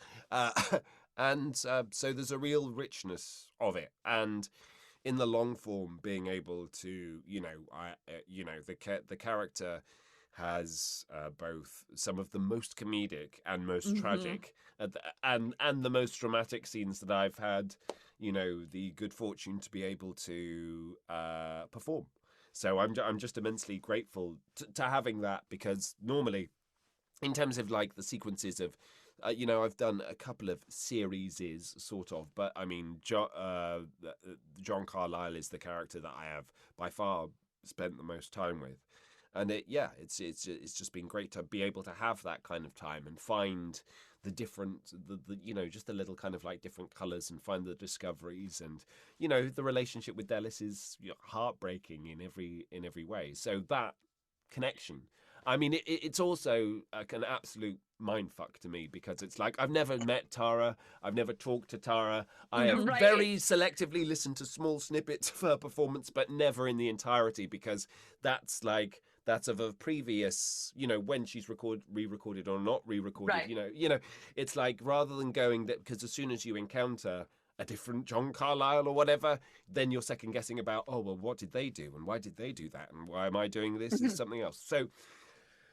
D: And so there's a real richness of it. And in the long form, being able to, the character has both some of the most comedic and most tragic and the most dramatic scenes that I've had, the good fortune to be able to perform. So I'm just immensely grateful to having that, because normally, in terms of like the sequences of, I've done a couple of series, sort of, but I mean, John Carlisle is the character that I have by far spent the most time with, and it's just been great to be able to have that kind of time and find the different, just the little kind of like different colors, and find the discoveries, and the relationship with Delis is heartbreaking in every way. So that connection, I mean, it's also an absolute mindfuck to me, because it's like I've never met Tara, I've never talked to Tara. I have
C: Right.
D: very selectively listened to small snippets of her performance, but never in the entirety, because that's of a previous, when she's re-recorded or not re-recorded.
C: Right.
D: It's like, rather than going that, because as soon as you encounter a different John Carlisle or whatever, then you're second guessing about, oh well, what did they do, and why did they do that, and why am I doing this? Is something else.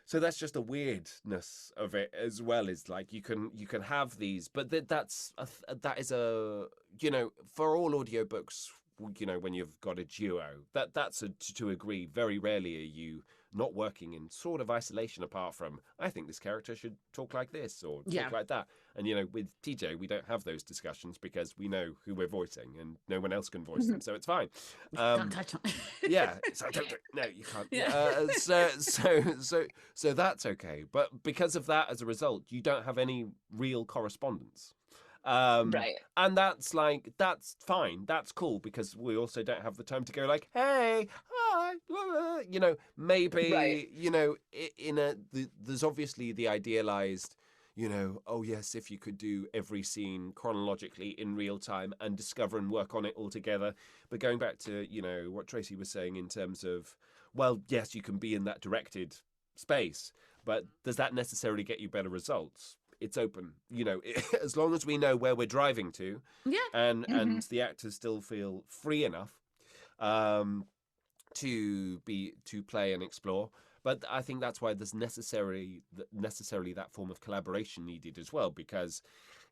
D: So that's just a weirdness of it as well. Is like you can have these, but that is for all audiobooks, when you've got a duo, that's to agree. Very rarely are you not working in sort of isolation, apart from, I think this character should talk like this or talk like that. And with TJ, we don't have those discussions, because we know who we're voicing and no one else can voice them, so it's fine.
B: Don't touch them.
D: Yeah, so no, you can't.
B: Yeah.
D: So that's okay. But because of that, as a result, you don't have any real correspondence.
C: Right.
D: And that's fine. That's cool, because we also don't have the time to go like, hey, hi, maybe,
C: Right.
D: there's obviously the idealized, oh yes, if you could do every scene chronologically in real time and discover and work on it all together. But going back to, what Tracy was saying in terms of, well, yes, you can be in that directed space, but does that necessarily get you better results? It's open, as long as we know where we're driving to,
B: Yeah.
D: and the actors still feel free enough to play and explore. But I think that's why there's necessarily that form of collaboration needed as well, because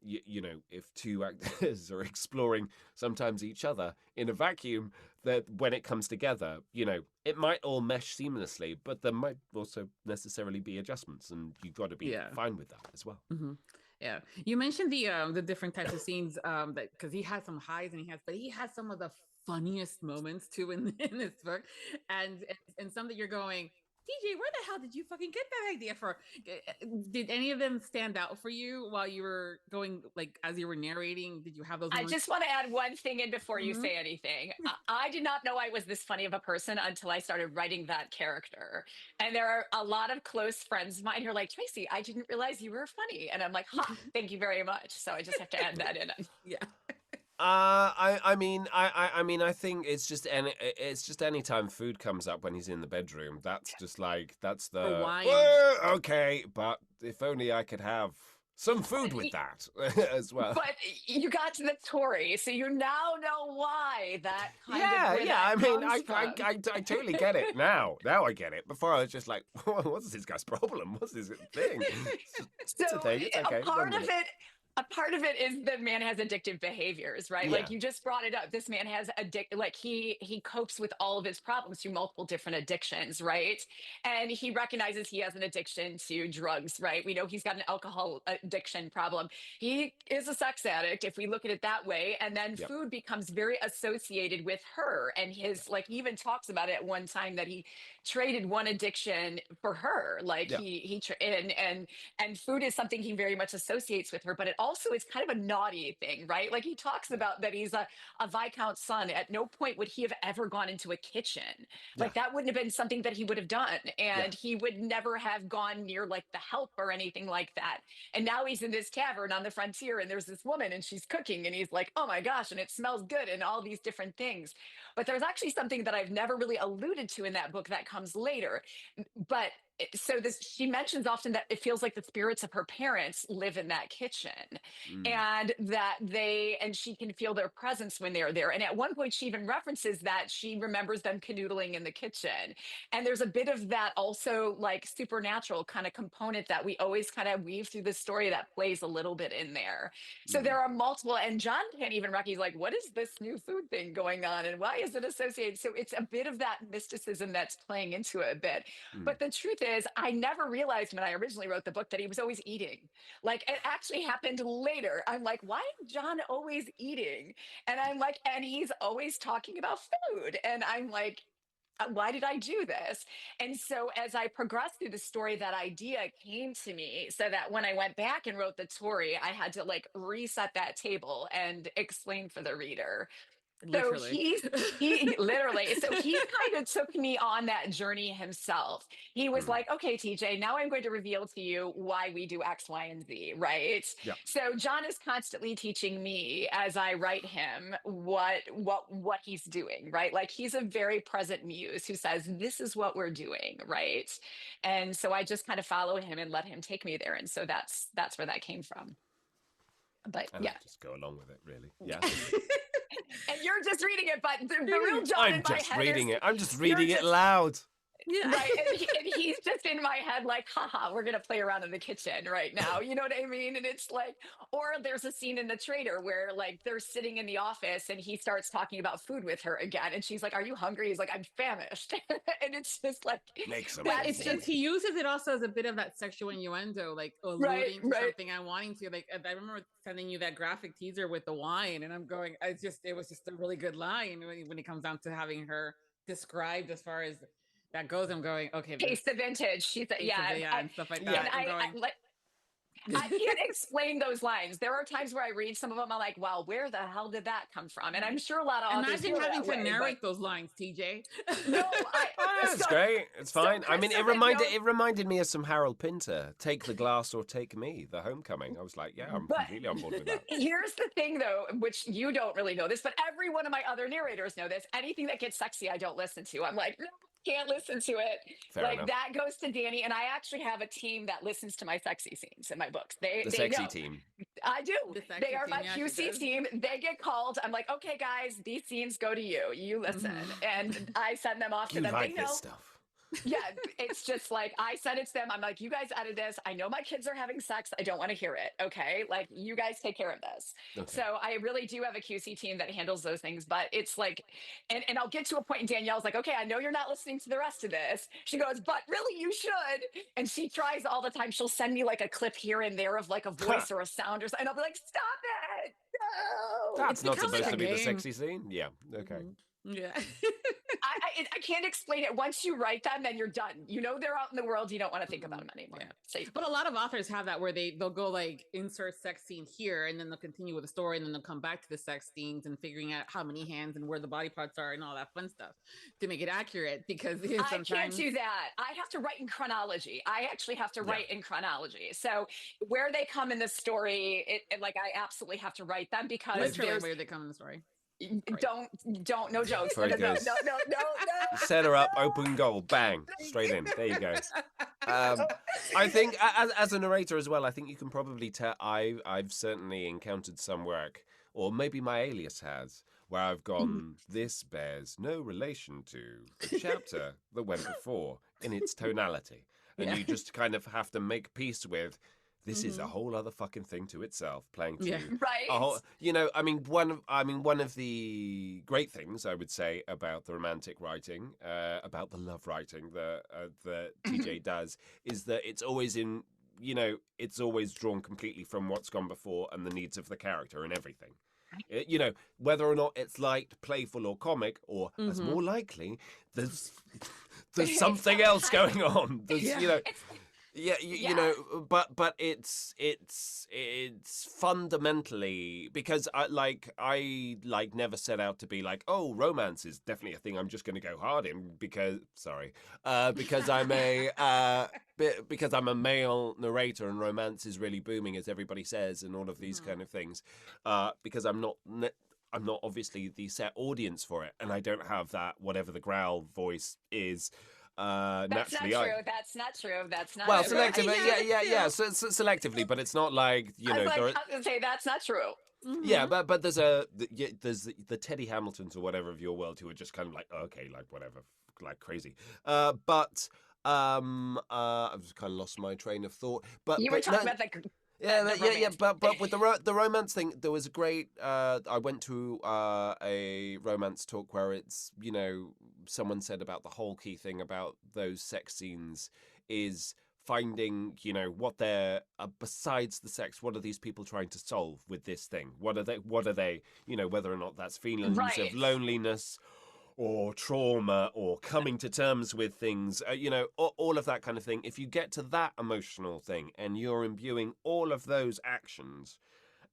D: if two actors are exploring sometimes each other in a vacuum, that when it comes together, it might all mesh seamlessly, but there might also necessarily be adjustments, and you've got to be fine with that as well.
B: Mm-hmm. Yeah, you mentioned the different types of scenes, that because he has some highs, but he has some of the funniest moments too in this book, and some that you're going, TJ, where the hell did you fucking get that idea for? Did any of them stand out for you while you were going, like, as you were narrating? Did you have those
C: I
B: moments?
C: just want to add one thing in before you
B: Mhm.
C: say anything. I did not know I was this funny of a person until I started writing that character. And there are a lot of close friends of mine who are like, Tracy, I didn't realize you were funny. And I'm like, thank you very much. So I just have to add that in.
B: Yeah.
D: I think it's just any time food comes up when he's in the bedroom. That's just like, that's the
B: Or wine.
D: Okay, but if only I could have some food with that as well.
C: But you got to the Tory, so you now know why that kind of where
D: yeah. I
C: that
D: mean,
C: comes
D: I
C: from.
D: totally get it now. Now I get it. Before I was just like, what's this guy's problem? What's this thing? It's
C: So
D: a thing. It's okay.
C: a part of it is the man has addictive behaviors, right?
D: Yeah.
C: Like you just brought it up. This man has he copes with all of his problems through multiple different addictions, right? And he recognizes he has an addiction to drugs, right? We know he's got an alcohol addiction problem. He is a sex addict, if we look at it that way. And then
D: Yep.
C: food becomes very associated with her. And his, like, he even talks about it at one time that he traded one addiction for her. Like
D: Yeah.
C: and food is something he very much associates with her, but it also is kind of a naughty thing, right? Like he talks about that he's a Viscount's son. At no point would he have ever gone into a kitchen. Like that wouldn't have been something that he would have done. And he would never have gone near like the help or anything like that. And now he's in this tavern on the frontier and there's this woman and she's cooking and he's like, oh my gosh, and it smells good and all these different things. But there's actually something that I've never really alluded to in that book that comes later. But so this, she mentions often that it feels like the spirits of her parents live in that kitchen,
D: Mm.
C: and and she can feel their presence when they're there. And at one point she even references that she remembers them canoodling in the kitchen. And there's a bit of that also, like supernatural kind of component that we always kind of weave through the story that plays a little bit in there. So
D: Mm.
C: there are multiple, and John can't even recognize, like, what is this new food thing going on and why is it associated? So it's a bit of that mysticism that's playing into it a bit.
D: Mm.
C: But the truth is, I never realized when I originally wrote the book that he was always eating. Like, it actually happened later. I'm like, why is John always eating? And I'm like, and he's always talking about food. And I'm like, why did I do this? And so as I progressed through the story, that idea came to me, so that when I went back and wrote the story, I had to like reset that table and explain for the reader. So
B: Literally.
C: he literally, so he kind of took me on that journey himself. He was
D: Mm.
C: like, okay, TJ, now I'm going to reveal to you why we do X, Y, and Z, right?
D: Yeah.
C: So John is constantly teaching me as I write him what he's doing, right? Like, he's a very present muse who says, this is what we're doing, right? And so I just kind of follow him and let him take me there. And so that's where that came from. But
D: And
C: yeah.
D: I just go along with it, really. Yeah.
C: And you're just reading it, but the real John in
D: I'm
C: my
D: just
C: head
D: reading
C: is,
D: it. I'm just
C: you're
D: reading it
C: just-
D: loud.
B: Yeah.
C: right, and he's just in my head like, haha, we're gonna play around in the kitchen right now, you know what I mean? And it's like, or there's a scene in The Traitor where like they're sitting in the office and he starts talking about food with her again, and she's like, are you hungry? He's like, I'm famished. And it's just like,
D: Make some.
C: That's
B: It's just, he uses it also as a bit of that sexual innuendo, like alluding to
C: right.
B: something I'm wanting to. Like, I remember sending you that graphic teaser with the wine, and I'm going, it was just a really good line when it comes down to having her described as far as that goes. I'm going, okay,
C: taste the vintage. She's yeah,
B: and stuff like
D: Yeah.
B: that.
C: and
B: I'm going,
C: I can't explain those lines. There are times where I read some of them, I'm like, wow, where the hell did that come from? And I'm sure a lot of authors
B: imagine
C: feel
B: having
C: that
B: to
C: way,
B: narrate those lines, TJ.
C: No,
D: It's
C: so-
D: great. It's
C: so
D: fine. I mean,
C: Chris
D: it
C: doesn't know-
D: reminded me of some Harold Pinter. Take the glass or take me. The Homecoming. I was like, yeah, I'm
C: But-
D: completely on board with that.
C: Here's the thing, though, which you don't really know this, but every one of my other narrators know this. Anything that gets sexy, I don't listen to. I'm like, no, can't listen to it.
D: Fair
C: like
D: enough.
C: that goes to Danny, and I actually have a team that listens to my sexy scenes in my books.
D: The
C: They
D: sexy
C: know.
D: team.
C: I do.
B: The sexy
C: They are
B: team,
C: my
B: yeah, she
C: QC
B: does.
C: team. They get called. I'm like, okay, guys, these scenes go to you. You listen,
B: Mhm.
C: and I send them off to
D: You
C: them.
D: like
C: They know.
D: this stuff.
C: Yeah, it's just like I send it to them. I'm like, you guys edit this. I know my kids are having sex. I don't want to hear it. Okay, like you guys take care of this.
D: Okay.
C: So I really do have a QC team that handles those things. But it's like, and I'll get to a point, and Danielle's like, okay, I know you're not listening to the rest of this. She goes, but really, you should. And she tries all the time. She'll send me like a clip here and there of like a voice or a sound or something. And I'll be like, stop it. No.
D: That's not
B: become like
D: supposed
B: a
D: to be the
B: game.
D: sexy scene. Yeah. Okay.
B: Yeah.
C: I can't explain it. Once you write them, then you're done. You know they're out in the world. You don't want to think about them anymore.
B: Yeah.
C: So,
B: But a lot of authors have that where they'll go like insert sex scene here, and then they'll continue with the story, and then they'll come back to the sex scenes and figuring out how many hands and where the body parts are and all that fun stuff to make it accurate, because
C: I
B: sometimes
C: can't do that. I have to write in chronology. I actually have to write in chronology. So where they come in the story, like I absolutely have to write them because
B: literally
C: there's
B: where they come in the story.
C: don't no jokes.
D: Very
C: No,
D: good.
C: no.
D: Set her up, open goal, bang, straight in. There you go. I think as a narrator as well, I think you can probably tell. I've certainly encountered some work, or maybe my alias has, where I've gone, this bears no relation to the chapter that went before in its tonality, and you just kind of have to make peace with. This is a whole other fucking thing to itself, playing to
C: Right.
D: a whole, one of the great things I would say about the romantic writing, about the love writing that TJ does, is that it's always it's always drawn completely from what's gone before and the needs of the character and everything. Whether or not it's light, playful, or comic, or as more likely, there's something else going on. There's, but it's fundamentally, because I never set out to be like, oh, romance is definitely a thing I'm just going to go hard in because I'm a male narrator and romance is really booming, as everybody says, and all of these kind of things. Because I'm not obviously the set audience for it, and I don't have that whatever the growl voice is.
C: That's not
D: naturally
C: true. That's not true. That's not
D: well,
C: true.
D: selectively, yeah. So selectively, but it's not like
C: I was like, I was gonna say that's not true.
D: yeah, but there's the Teddy Hamiltons or whatever of your world who are just kind of like okay, like whatever, like crazy. But I've just kind of lost my train of thought. But
C: You were talking about the
D: yeah. But with the romance thing, there was a great. I went to a romance talk where it's someone said about the whole key thing about those sex scenes is finding what they're besides the sex, what are these people trying to solve with this thing, what are they whether or not that's feelings of loneliness or trauma or coming to terms with things, all of that kind of thing. If you get to that emotional thing and you're imbuing all of those actions,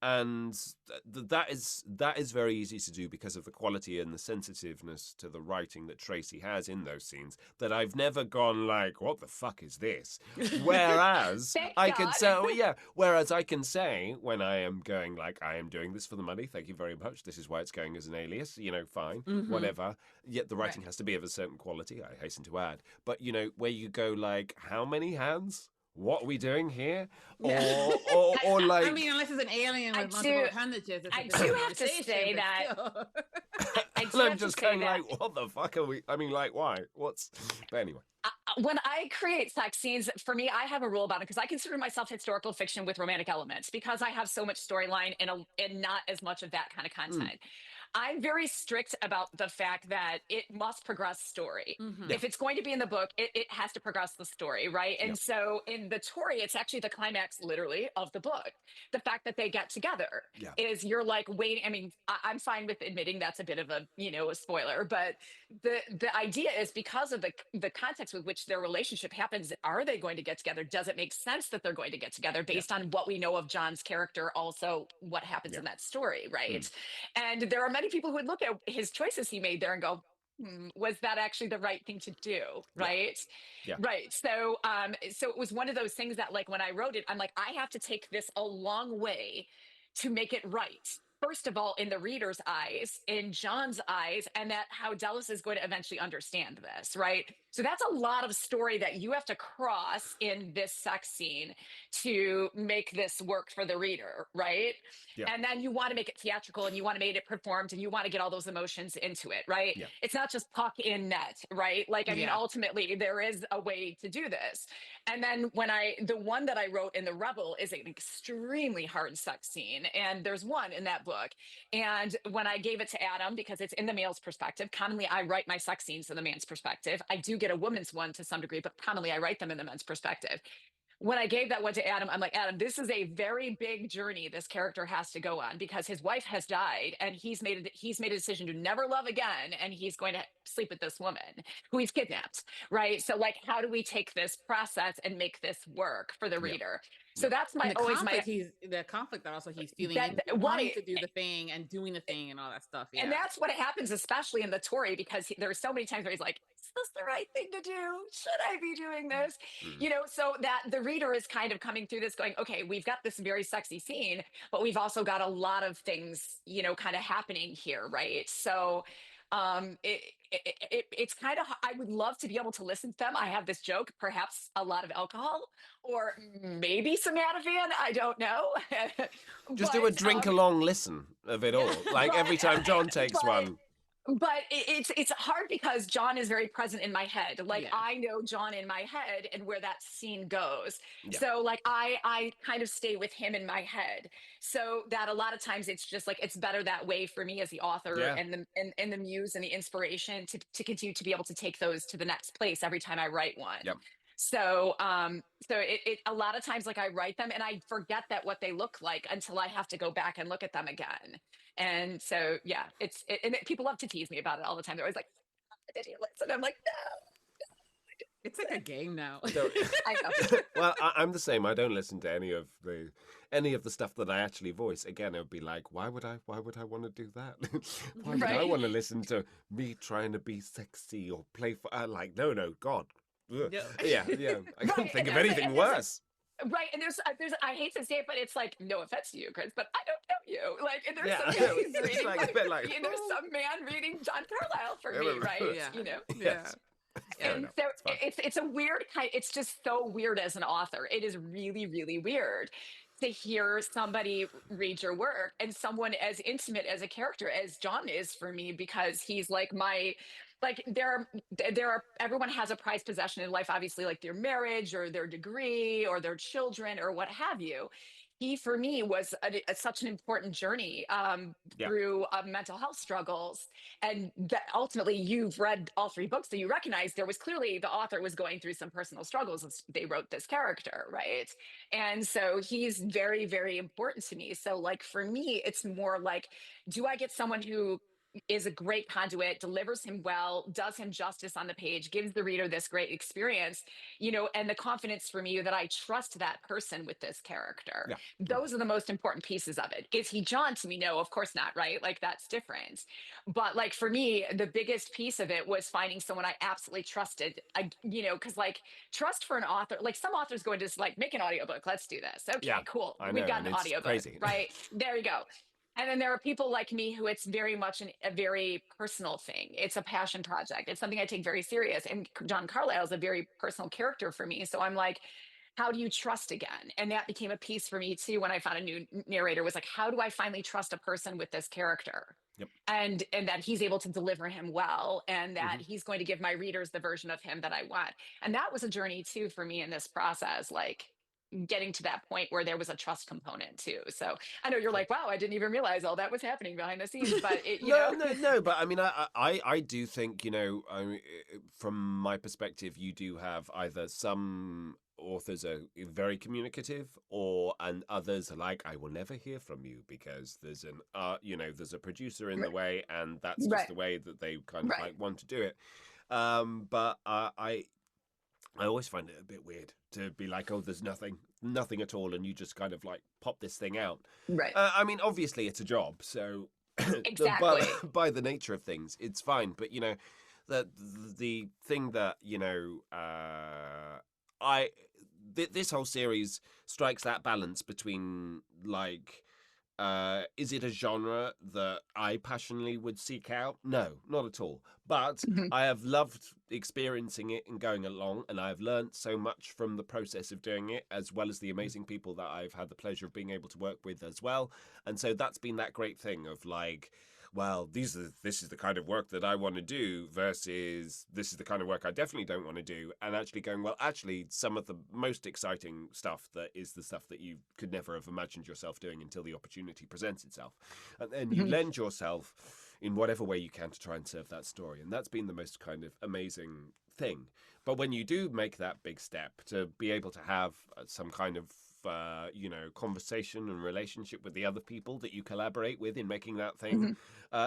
D: and that is very easy to do because of the quality and the sensitiveness to the writing that Tracy has in those scenes, that I've never gone like, what the fuck is this? Whereas I can say when I am going like, I am doing this for the money, thank you very much, this is why it's going as an alias, fine, whatever. Yet the writing has to be of a certain quality, I hasten to add. But where you go like, how many hands? What are we doing here? Or like,
B: I mean, unless it's an alien with multiple appendages.
C: I do have to say that.
D: I'm just kind of like, what the fuck are we? I mean, like, why? But anyway.
C: When I create sex scenes, for me, I have a rule about it because I consider myself historical fiction with romantic elements because I have so much storyline and not as much of that kind of content. I'm very strict about the fact that it must progress story. If it's going to be in the book, it has to progress the story, right? And so in the Tory, it's actually the climax, literally, of the book. The fact that they get together is you're like waiting. I mean, I'm fine with admitting that's a bit of a spoiler, but the idea is because of the context with which their relationship happens. Are they going to get together? Does it make sense that they're going to get together based on what we know of John's character? Also, what happens in that story, right? And there are many people who would look at his choices he made there and go, was that actually the right thing to do? Right. Right. So, so it was one of those things that like, when I wrote it, I'm like, I have to take this a long way to make it right. First of all, in the reader's eyes, in John's eyes, and that how Dallas is going to eventually understand this, right? So that's a lot of story that you have to cross in this sex scene to make this work for the reader, right? And then you want to make it theatrical and you want to make it performed and you want to get all those emotions into it, right? It's not just puck in net, right? Like, I mean, ultimately there is a way to do this. And then the one that I wrote in The Rebel is an extremely hard sex scene. And there's one in that book. And when I gave it to Adam, because it's in the male's perspective, commonly I write my sex scenes in the man's perspective. I do get a woman's one to some degree, but commonly I write them in the men's perspective. When I gave that one to Adam, I'm like, Adam, this is a very big journey this character has to go on because his wife has died and he's made a decision to never love again. And he's going to sleep with this woman who he's kidnapped, right? So like, how do we take this process and make this work for the reader? So that's the conflict that also he's feeling wanting to do the thing and doing the thing and all that stuff. And that's what happens, especially in the Tory, because there's so many times where he's like, is this the right thing to do? Should I be doing this? So that the reader is kind of coming through this going, okay, we've got this very sexy scene, but we've also got a lot of things, kind of happening here. Right. So it's kind of, I would love to be able to listen to them. I have this joke, perhaps a lot of alcohol or maybe some Ativan. I don't know.
D: Just do a drink along listen of it all. Like every time John takes one.
C: But it's hard because John is very present in my head. Like I know John in my head and where that scene goes. So like I kind of stay with him in my head. So that a lot of times it's just like it's better that way for me as the author and the muse and the inspiration to continue to be able to take those to the next place every time I write one. So it a lot of times like I write them and I forget what they look like until I have to go back and look at them again. And so, and people love to tease me about it all the time. They're always like, did you listen? I'm like, no.
B: It's like a game now.
C: I know.
D: Well, I'm the same. I don't listen to any of the stuff that I actually voice. Again, it would be like, why would I want to do that? Why would I want to listen to me trying to be sexy or playful? Like, no, God. Yeah. I can't think of anything worse.
C: Right, and there's I hate to say it, but it's like no offense to you, Chris, but I don't know you. Like, and there's some guy who's reading, there's some man reading John Carlisle for me, right?
B: Yeah.
C: You know.
B: Yeah.
D: Fair
C: And
D: enough.
C: so
D: It's fine.
C: it's a weird kind, it's just so weird as an author. It is really, really weird to hear somebody read your work and someone as intimate as a character as John is for me, because he's like my, like there are everyone has a prized possession in life, obviously, like their marriage or their degree or their children or what have you. He for me was such an important journey
D: Yeah.
C: through mental health struggles, and that ultimately you've read all three books, so you recognize there was clearly the author was going through some personal struggles as they wrote this character, right? And so he's very, very important to me. So like for me it's more like, do I get someone who is a great conduit, delivers him well, does him justice on the page, gives the reader this great experience, and the confidence for me that I trust that person with this character.
D: Yeah.
C: Those are the most important pieces of it. Is he John to me? No, of course not, right? Like that's different. But like for me, the biggest piece of it was finding someone I absolutely trusted. Because like trust for an author, like some authors go into just like make an audiobook. Let's do this. Okay,
D: Yeah,
C: cool.
D: I
C: We've
D: know,
C: got
D: and
C: an
D: it's
C: audiobook,
D: crazy.
C: right? There you go. And then there are people like me who it's very much a very personal thing. It's a passion project. It's something I take very serious. And John Carlisle is a very personal character for me. So I'm like, how do you trust again? And that became a piece for me too when I found a new narrator, was like, how do I finally trust a person with this character?
D: Yep.
C: And that he's able to deliver him well, and that
D: Mhm.
C: he's going to give my readers the version of him that I want. And that was a journey too for me in this process, like getting to that point where there was a trust component too. So I know you're like, wow, I didn't even realize all that was happening behind the scenes, but
D: No, but I mean, I do think, from my perspective, you do have either some authors are very communicative, and others are like, I will never hear from you because there's there's a producer in the way, and that's just
C: Right.
D: the way that they kind of
C: Right.
D: like want to do it. But I always find it a bit weird to be like, oh, there's nothing at all, and you just kind of like pop this thing out.
C: Right.
D: I mean, obviously it's a job, so
C: Exactly.
D: by the nature of things, it's fine. But the thing that this whole series strikes that balance between like. Is it a genre that I passionately would seek out? No, not at all. But
C: Mhm.
D: I have loved experiencing it and going along, and I have learned so much from the process of doing it, as well as the amazing people that I've had the pleasure of being able to work with as well. And so that's been that great thing of like, well, this is the kind of work that I want to do versus this is the kind of work I definitely don't want to do. And actually going, well, actually, some of the most exciting stuff that is the stuff that you could never have imagined yourself doing until the opportunity presents itself. And then you
C: Mhm.
D: lend yourself in whatever way you can to try and serve that story. And that's been the most kind of amazing thing. But when you do make that big step to be able to have some kind of conversation and relationship with the other people that you collaborate with in making that thing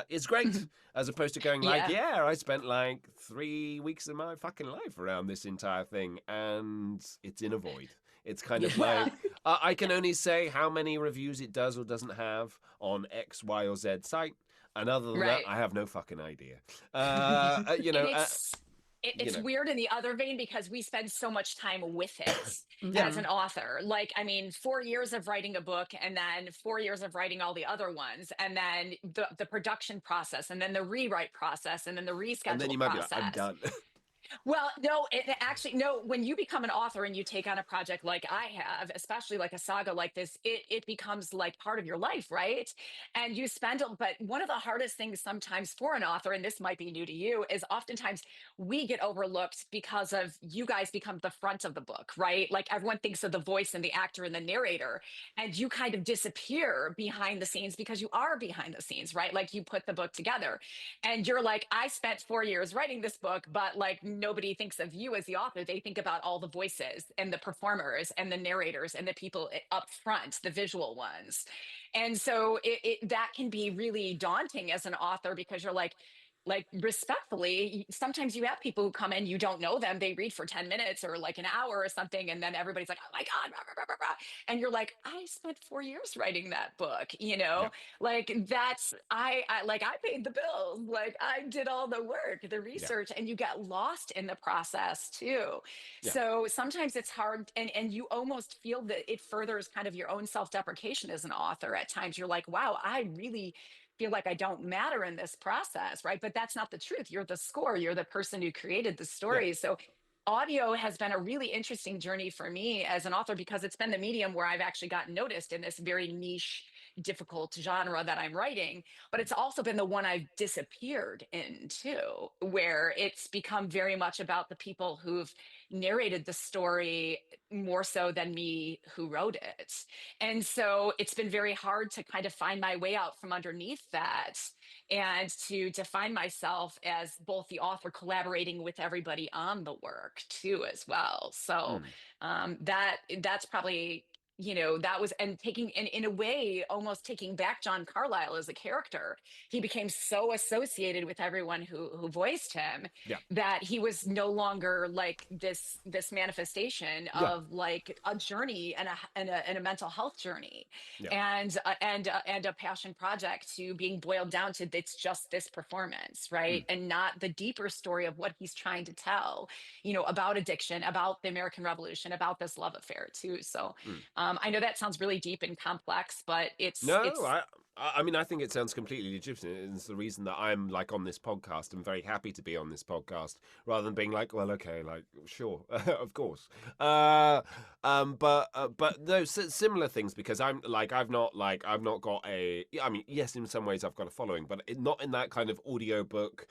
D: is great,
C: Mhm.
D: as opposed to going like,
C: Yeah.
D: I spent like 3 weeks of my fucking life around this entire thing and it's in a void. It's kind of
C: Well,
D: like, I can only say how many reviews it does or doesn't have on X, Y, or Z site. And other than that,
C: right.
D: I have no fucking idea.
C: And it's
D: You know,
C: weird in the other vein because we spend so much time with it
D: yeah.
C: as an author. Like, I mean, 4 years of writing a book, and then 4 years of writing all the other ones, and then the production process, and then the rewrite process, and then the
D: And then
C: reschedule
D: you might be like, I'm
C: process.
D: done.
C: Well, no, actually, no, when you become an author and you take on a project like I have, especially like a saga like this, it becomes like part of your life, right? And you spend, but one of the hardest things sometimes for an author, and this might be new to you, is oftentimes we get overlooked because of you guys become the front of the book, right? Like everyone thinks of the voice and the actor and the narrator, and you kind of disappear behind the scenes because you are behind the scenes, right? Like you put the book together and you're like, I spent 4 years writing this book, but like nobody thinks of you as the author. They think about all the voices and the performers and the narrators and the people up front, the visual ones. And so that can be really daunting as an author because you're like respectfully, sometimes you have people who come in, you don't know them, they read for 10 minutes or like an hour or something, and then everybody's like, oh my God, blah, blah, blah, blah. And you're like, I spent 4 years writing that book,
D: Yeah.
C: like that's I paid the bills, like I did all the work, the
D: Yeah.
C: research, and you get lost in the process too.
D: Yeah.
C: So sometimes it's hard, and you almost feel that it furthers kind of your own self-deprecation as an author. At times you're like, wow, I really feel like I don't matter in this process, right? But that's not the truth. You're the score, you're the person who created the
D: Yeah.
C: story. So audio has been a really interesting journey for me as an author because it's been the medium where I've actually gotten noticed in this very niche, difficult genre that I'm writing. But it's also been the one I've disappeared into, where it's become very much about the people who've narrated the story more so than me who wrote it. And so it's been very hard to kind of find my way out from underneath that and to define myself as both the author collaborating with everybody on the work too as well. So that's probably, that was, and taking in a way almost taking back John Carlisle as a character. He became so associated with everyone who voiced him
D: Yeah.
C: that he was no longer like this manifestation
D: Yeah.
C: of like a journey and a mental health journey.
D: Yeah.
C: And a passion project to being boiled down to it's just this performance, right? And not the deeper story of what he's trying to tell, about addiction, about the American Revolution, about this love affair too. So I know that sounds really deep and complex, but
D: I mean, I think it sounds completely legitimate. It's the reason that I'm like on this podcast. I'm very happy to be on this podcast rather than being like, well, okay, like, sure, of course. But no, similar things because I'm like, I've not got a. I mean, yes, in some ways I've got a following, but not in that kind of audiobook.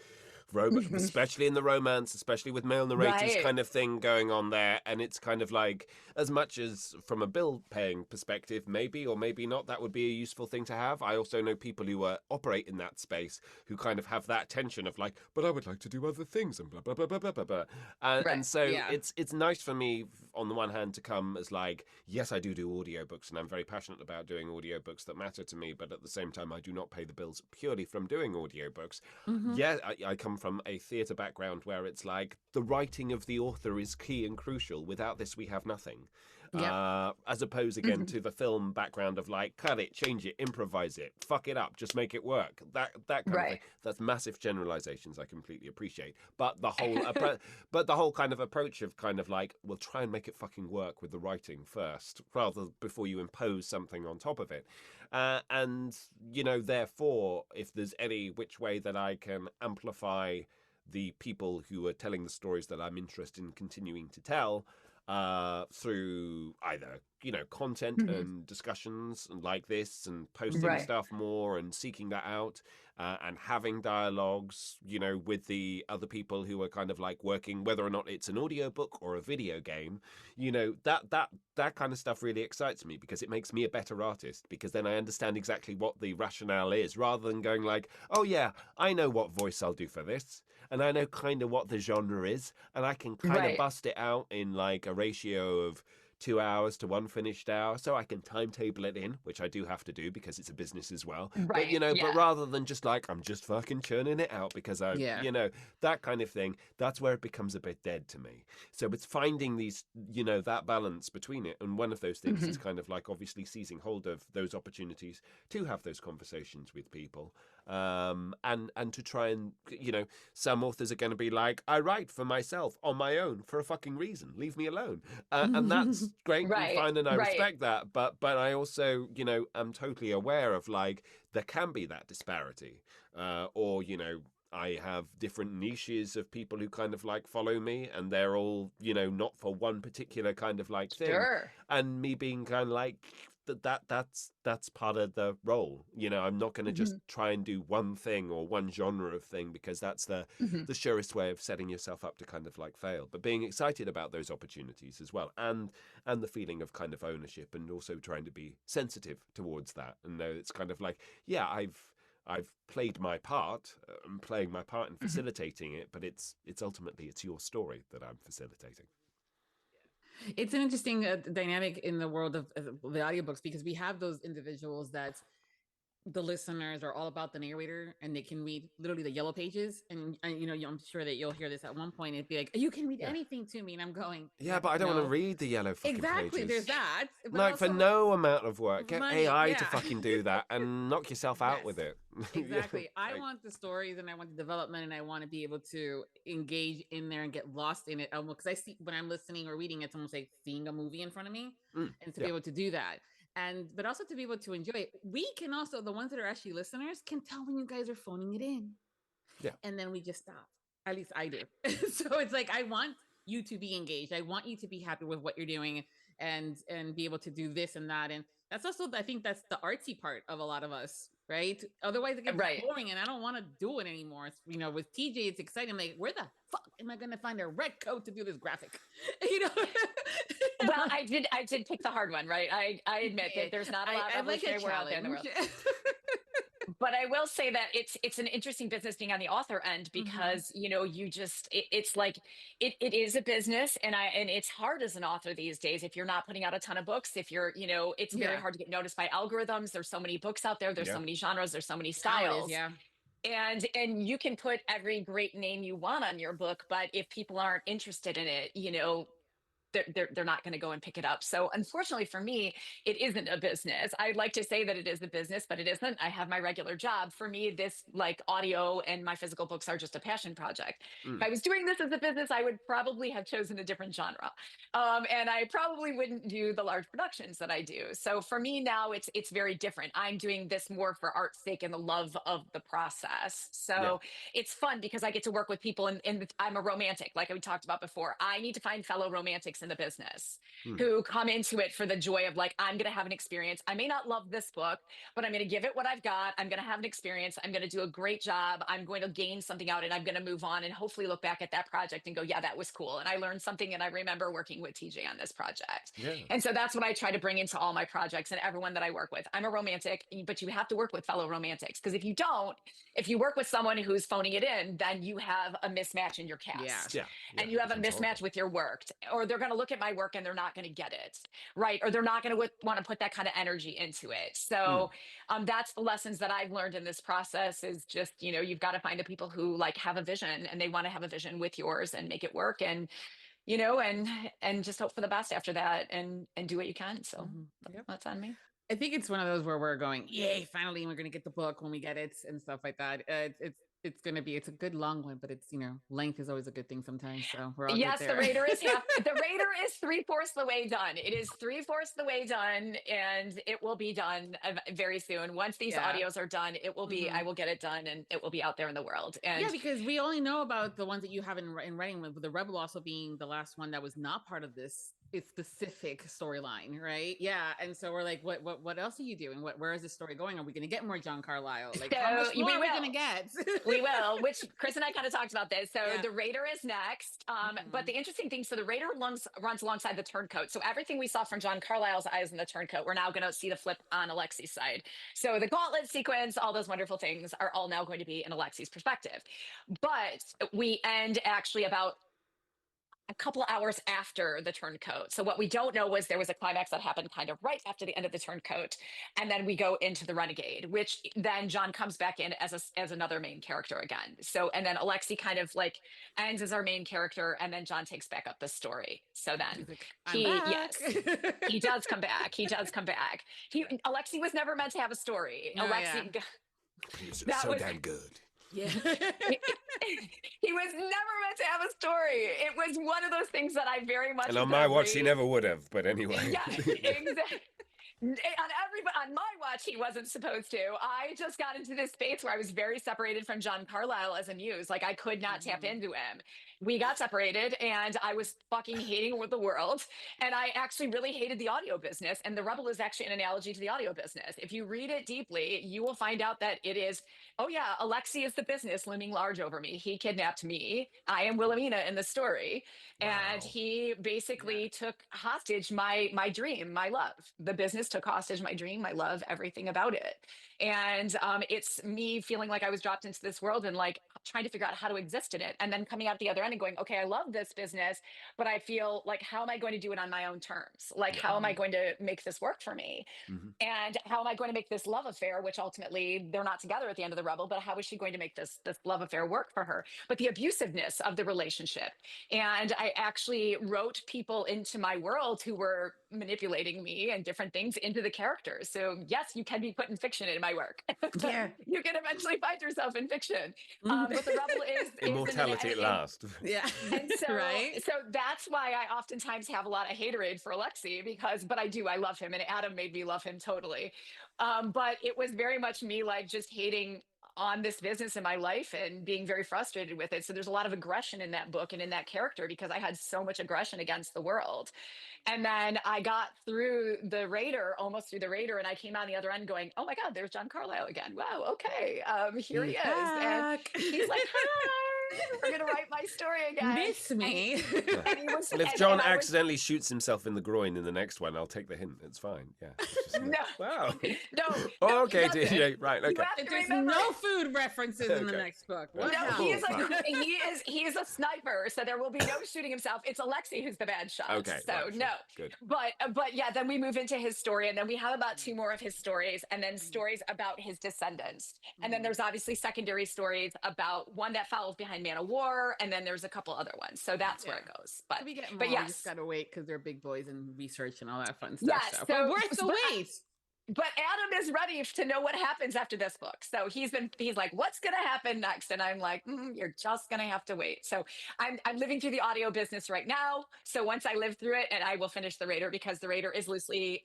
D: Especially in the romance, especially with male narrators, kind of thing going on there. And it's kind of like, as much as from a bill paying perspective, maybe or maybe not, that would be a useful thing to have. I also know people who operate in that space who kind of have that tension of like, but I would like to do other things and blah blah blah blah blah blah blah. And so it's nice for me on the one hand to come as like, yes, I do audiobooks and I'm very passionate about doing audiobooks that matter to me, but at the same time I do not pay the bills purely from doing audiobooks. Yeah, I come from a theatre background where it's like the writing of the author is key and crucial. Without this, we have nothing. As opposed again to the film background of like, cut it, change it, improvise it, fuck it up, just make it work. That kind of thing. That's massive generalizations. I completely appreciate, but the whole kind of approach of kind of like, we'll try and make it fucking work with the writing first, rather before you impose something on top of it. And therefore, if there's any which way that I can amplify the people who are telling the stories that I'm interested in continuing to tell, through either content and discussions and like this and posting stuff more and seeking that out, and having dialogues with the other people who are kind of like working, whether or not it's an audiobook or a video game, that kind of stuff really excites me because it makes me a better artist, because then I understand exactly what the rationale is, rather than going like, oh yeah, I know what voice I'll do for this and I know kind of what the genre is, and I can kind of bust it out in like a ratio of 2 hours to 1 finished hour, so I can timetable it in, which I do have to do because it's a business as well. But but rather than just like, I'm just fucking churning it out because that kind of thing, that's where it becomes a bit dead to me. So it's finding these, that balance between it, and one of those things is kind of like obviously seizing hold of those opportunities to have those conversations with people. And to try and, some authors are going to be like, I write for myself on my own for a fucking reason, leave me alone, and that's great and fine, and I respect that, but I also am totally aware of like, there can be that disparity, or I have different niches of people who kind of like follow me, and they're all not for one particular kind of like thing, and me being kind of like, that's part of the role. I'm not going to just try and do one thing or one genre of thing, because that's the surest way of setting yourself up to kind of like fail. But being excited about those opportunities as well, and the feeling of kind of ownership, and also trying to be sensitive towards that, and know it's kind of like, yeah, I've played my part, I'm playing my part in facilitating it, but it's ultimately it's your story that I'm facilitating.
B: It's an interesting dynamic in the world of the audiobooks, because we have those individuals that the listeners are all about the narrator, and they can read literally the yellow pages. And I'm sure that you'll hear this at one point. It'd be like, you can read anything to me. And I'm going,
D: yeah, but I don't want to read the yellow fucking pages.
B: There's that.
D: But like, for no amount of work, get AI to fucking do that and knock yourself out with it.
B: Exactly. I want the stories, and I want the development, and I want to be able to engage in there and get lost in it. Because I see, when I'm listening or reading, it's almost like seeing a movie in front of me, and to be able to do that. but also to be able to enjoy it. We can also, the ones that are actually listeners, can tell when you guys are phoning it in.
D: Yeah.
B: And then we just stop. At least I do. So it's like, I want you to be engaged. I want you to be happy with what you're doing and be able to do this and that. And that's also, I think that's the artsy part of a lot of us, right? Otherwise it gets boring and I don't want to do it anymore. It's, you know, with TJ, it's exciting. I'm like, where the fuck am I going to find a red coat to do this graphic? You know?
C: Well, I did pick the hard one, right? I admit that there's not a lot of evolutionary world out there in the world. But I will say that it's an interesting business being on the author end because, you know, you just, it's like, it is a business and it's hard as an author these days. If you're not putting out a ton of books, if you're, you know, it's very hard to get noticed by algorithms. There's so many books out there. There's so many genres. There's so many styles. And you can put every great name you want on your book, but if people aren't interested in it, you know, they're not going to go and pick it up. So unfortunately for me, it isn't a business. I'd like to say that it is a business, but it isn't. I have my regular job. For me, this like audio and my physical books are just a passion project. If I was doing this as a business, I would probably have chosen a different genre. And I probably wouldn't do the large productions that I do. So for me now, it's very different. I'm doing this more for art's sake and the love of the process. So it's fun because I get to work with people and I'm a romantic, like we talked about before. I need to find fellow romantics in the business who come into it for the joy of like, I'm going to have an experience. I may not love this book, but I'm going to give it what I've got. I'm going to have an experience. I'm going to do a great job. I'm going to gain something out and I'm going to move on and hopefully look back at that project and go, yeah, that was cool. And I learned something and I remember working with TJ on this project. And so that's what I try to bring into all my projects and everyone that I work with. I'm a romantic, but you have to work with fellow romantics because if you don't, if you work with someone who's phoning it in, then you have a mismatch in your cast. And you have a mismatch with your work, or they're going to look at my work and they're not going to get it, right? Or they're not going to want to put that kind of energy into it. So that's the lessons that I've learned in this process is just, you know, you've got to find the people who like have a vision and they want to have a vision with yours and make it work and, you know, and just hope for the best after that and do what you can. So that's on me.
B: I think it's one of those where we're going, yay, finally, we're going to get the book when we get it and stuff like that. It's going to be, it's a good long one, but it's, you know, length is always a good thing sometimes. So we're all
C: yes,
B: good there.
C: the Raider is the Raider is 3/4 the way done. It is 3/4 the way done and it will be done very soon. Once these audios are done, it will be, I will get it done and it will be out there in the world. And
B: because we only know about the ones that you have in writing with the Rebel also being the last one that was not part of this specific storyline, right? And so we're like, what else are you doing? Where is this story going? Are we going to get more John Carlisle? Like,
C: so
B: how much more are we going to get?
C: We will, which Chris and I kind of talked about this. So the Raider is next. But the interesting thing, so the Raider runs alongside the Turncoat. So everything we saw from John Carlisle's eyes in the Turncoat, we're now going to see the flip on Alexi's side. So the gauntlet sequence, all those wonderful things are all now going to be in Alexi's perspective. But we end actually about a couple of hours after the Turncoat. So what we don't know was there was a climax that happened kind of right after the end of the Turncoat. And then we go into the Renegade, which then John comes back in as another main character again. So, and then Alexi kind of like ends as our main character and then John takes back up the story. So then he does come back. He does come back. Alexi was never meant to have a story. Alexi,
D: that was so damn good.
C: Yeah. He was never meant to have a story. It was one of those things that I very much.
D: And on my watch, he never would have. But anyway.
C: Yeah, exactly. On my watch, he wasn't supposed to. I just got into this space where I was very separated from John Carlisle as a muse. Like I could not tap into him. We got separated and I was fucking hating with the world. And I actually really hated the audio business. And The Rebel is actually an analogy to the audio business. If you read it deeply, you will find out that it is, oh yeah, Alexi is the business looming large over me. He kidnapped me. I am Wilhelmina in the story. Wow. And he basically took hostage my dream, my love. The business took hostage my dream, my love, everything about it. And it's me feeling like I was dropped into this world and like trying to figure out how to exist in it. And then coming out the other end and going, okay, I love this business, but I feel like, how am I going to do it on my own terms? Like, how am I going to make this work for me? And how am I going to make this love affair, which ultimately they're not together at the end of The Rebel, but how is she going to make this love affair work for her? But the abusiveness of the relationship. And I actually wrote people into my world who were manipulating me and different things into the characters. So yes, you can be put in fiction in my work.
B: Yeah.
C: You can eventually find yourself in fiction.
B: Mhm.
C: But the rebel is
D: Immortality at last.
B: Yeah.
C: and so,
B: Right.
C: so that's why I oftentimes have a lot of haterade for Alexi but I love him, and Adam made me love him totally. But it was very much me like just hating on this business in my life and being very frustrated with it. So there's a lot of aggression in that book and in that character because I had so much aggression against the world. And then I got through the Raider, almost through the Raider, and I came out the other end going, "Oh my God, there's John Carlisle again. Wow, okay, here he is." And he's like, "Hi, we're gonna write my story again."
B: Miss me.
C: And he was,
D: Well, if
C: and
D: John
C: I was-
D: accidentally shoots himself in the groin in the next one, I'll take the hint. It's fine. Yeah. It's just-
C: No.
D: Wow.
C: no,
D: Oh,
C: no,
D: okay.
C: he doesn't.
D: Yeah, right.
C: You
D: Okay.
C: have to
B: There's
C: remember-
B: no food references in the
D: Okay.
B: next book.
D: No,
B: What
C: No,
B: hell?
C: he is
D: Cool.
C: like he is a sniper, so there will be no shooting himself. It's Alexi who's the bad shot.
D: Okay.
C: So
D: right, sure.
C: no.
D: Good.
C: But yeah, then we move into his story, and then we have about 2 more of his stories, and then stories about his descendants. And then there's obviously secondary stories about one that follows behind Man of War, and then there's a couple other ones. So that's where it goes. But
B: we get more.
C: but
B: We
C: yes.
B: just gotta wait because they're big boys and research and all that fun stuff.
C: Yes,
B: So,
C: so-
B: but worth the
C: but-
B: wait.
C: But Adam is ready to know what happens after this book. So he's like, "What's going to happen next?" And I'm like, "You're just going to have to wait." So I'm living through the audio business right now. So once I live through it, and I will finish the Raider, because the Raider is loosely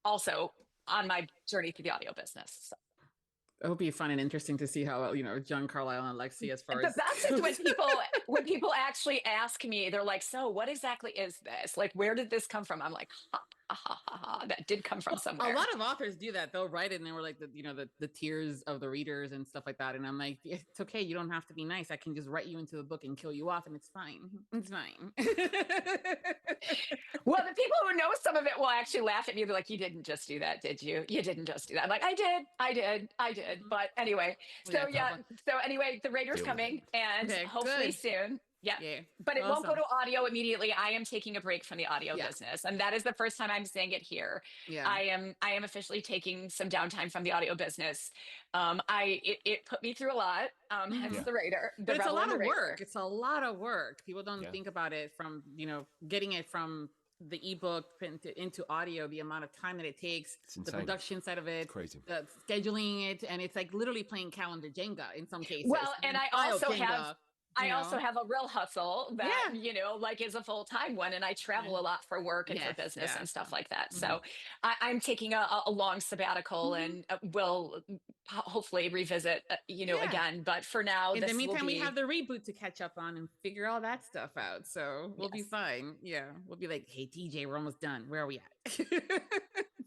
C: also on my journey through the audio business. So.
B: It'll be fun and interesting to see how John Carlisle and Lexi as far
C: The
B: as
C: best is when people actually ask me, they're like, "So what exactly is this? Like, where did this come from?" I'm like, ha, ha, ha, ha, ha. That did come from somewhere.
B: A lot of authors do that. They'll write it and they were like the tears of the readers and stuff like that. And I'm like, it's okay. You don't have to be nice. I can just write you into the book and kill you off, and it's fine. It's fine.
C: Well, the people who know some of it will actually laugh at me. They're like, "You didn't just do that, did you? You didn't just do that." I'm like, I did. But anyway, so
B: Yeah,
C: so anyway, the Raider's
D: Deal with
C: coming, and
B: Okay,
C: hopefully
B: good.
C: soon. Yeah.
B: Yeah.
C: But it won't go
B: Awesome.
C: to audio immediately. I am taking a break from the audio
B: Yeah.
C: business, and that is the first time I'm saying it here.
B: Yeah.
C: I am officially taking some downtime from the audio business. It put me through a lot. Hence
D: Yeah.
C: the Raider.
B: But it's a
C: Rebel
B: lot
C: and the
B: of
C: Raider.
B: work. It's a lot of work. People don't
D: Yeah.
B: think about it from, getting it from the ebook into audio, the amount of time that it takes,
D: It's
B: the
D: insane.
B: production side of it,
D: Crazy.
B: the scheduling it, and it's like literally playing calendar Jenga in some cases.
C: Well, and I
B: File
C: also
B: Jenga,
C: have I
B: you
C: also
B: know?
C: have a real hustle that,
B: Yeah.
C: like is a full-time one, and I travel a lot for work and for
B: Yes,
C: business
B: yeah.
C: and stuff like that. So I'm taking a long sabbatical, and will hopefully revisit,
B: Yeah.
C: again. But for now,
B: In
C: this
B: the meantime,
C: will
B: we
C: be,
B: have the reboot to catch up on and figure all that stuff out. So we'll be
C: Yes.
B: fine. Yeah. We'll be like, "Hey, TJ, we're almost done. Where are we at?"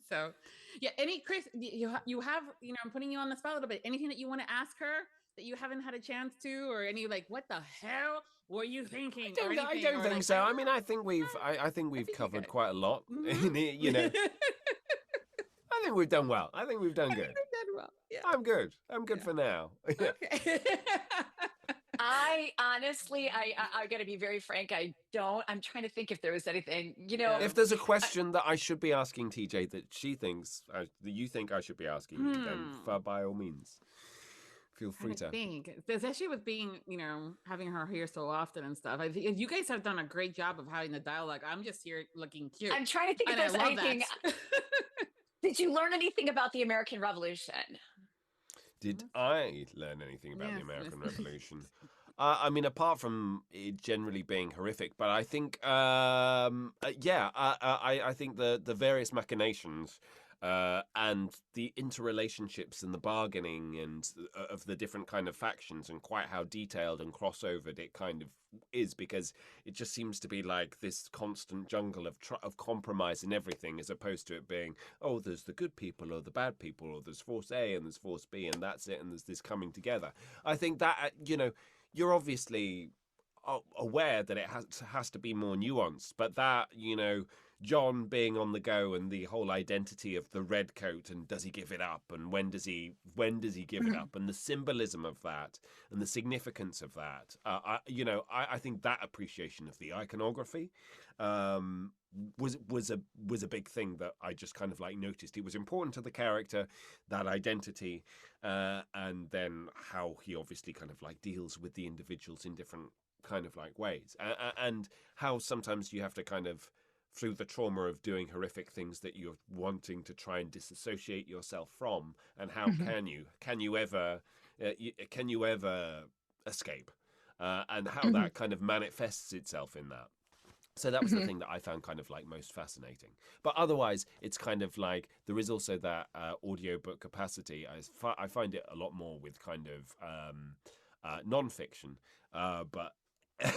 B: So, yeah. Chris, you have, I'm putting you on the spot a little bit. Anything that you want to ask her that you haven't had a chance to, or any like, what the hell were you thinking?
D: I don't think so. I mean, I think we've
B: think you
D: covered
B: did.
D: quite a lot.
B: Mhm.
D: I think we've done well. I think we've done good.
B: Yeah.
D: I'm good. I'm good for now.
B: Okay.
C: I honestly, I got to be very frank. I'm trying to think if there was anything,
D: If there's a question that I should be asking TJ that she thinks that you think I should be asking you, then by all means, feel free to.
B: think, especially with being, having her here so often and stuff. I think you guys have done a great job of having the dialogue. I'm just here looking cute.
C: I'm trying to think if
B: And I
C: there's
B: love
C: anything.
B: that.
C: Did you learn anything about the American Revolution?
D: Did I learn anything about the
B: Yes,
D: American
B: yes.
D: Revolution? I mean, apart from it generally being horrific, but I think, I think the various machinations and the interrelationships and the bargaining and of the different kind of factions, and quite how detailed and crossovered it kind of is, because it just seems to be like this constant jungle of compromise in everything, as opposed to it being, oh, there's the good people or the bad people, or there's Force A and there's Force B, and that's it, and there's this coming together. I think that, you're obviously aware that it has to be more nuanced, but that, John being on the go, and the whole identity of the red coat, and does he give it up, and when does he give it up, and the symbolism of that and the significance of that, I think that appreciation of the iconography was a big thing that I just kind of like noticed. It was important to the character, that identity, and then how he obviously kind of like deals with the individuals in different kind of like ways, and how sometimes you have to kind of through the trauma of doing horrific things that you're wanting to try and disassociate yourself from, and how can you ever escape, and how that kind of manifests itself in that. So that was the thing that I found kind of like most fascinating. But otherwise, it's kind of like there is also that audiobook capacity. I find it a lot more with kind of non-fiction, but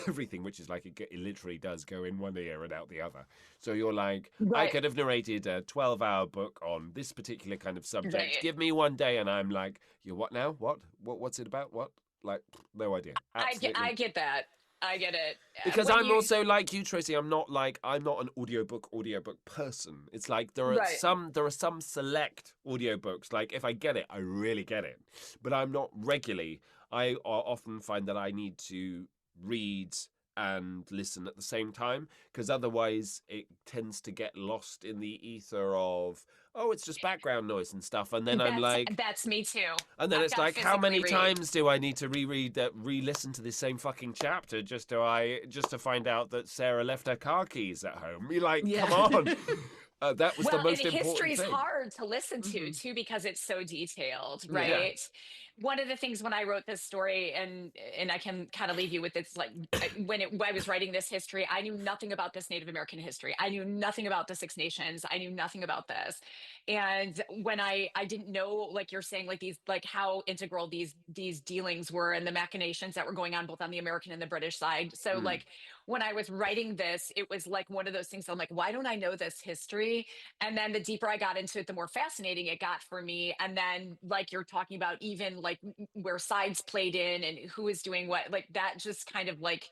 D: everything, which is like it literally does go in one ear and out the other. So you're like, I could have narrated a 12-hour book on this particular kind of subject.
C: Right.
D: Give me one day, and I'm like, you what now? What's it about? What? Like, no idea. Absolutely.
C: I get that. I get it.
D: Because I'm also like you, Tracy. I'm not an audiobook person. It's like there are some select audiobooks. Like if I get it, I really get it. But I'm not regularly. I often find that I need to read and listen at the same time, because otherwise it tends to get lost in the ether of, oh, it's just background noise and stuff, and then I'm like,
C: that's me too.
D: And then it's like, how many times do I need to re-listen to this same fucking chapter just to find out that Sarah left her car keys at home? You're like, come on. That was the most important thing.
C: History's hard to listen to too, because it's so detailed, right? Yeah. One of the things when I wrote this story, and I can kind of leave you with this, like when I was writing this history, I knew nothing about this Native American history. I knew nothing about the Six Nations. I knew nothing about this. And when I didn't know, like you're saying, like how integral these dealings were and the machinations that were going on both on the American and the British side. So like when I was writing this, it was like one of those things. I'm like, why don't I know this history? And then the deeper I got into it, the more fascinating it got for me. And then like you're talking about even like where sides played in and who is doing what, like that just kind of like,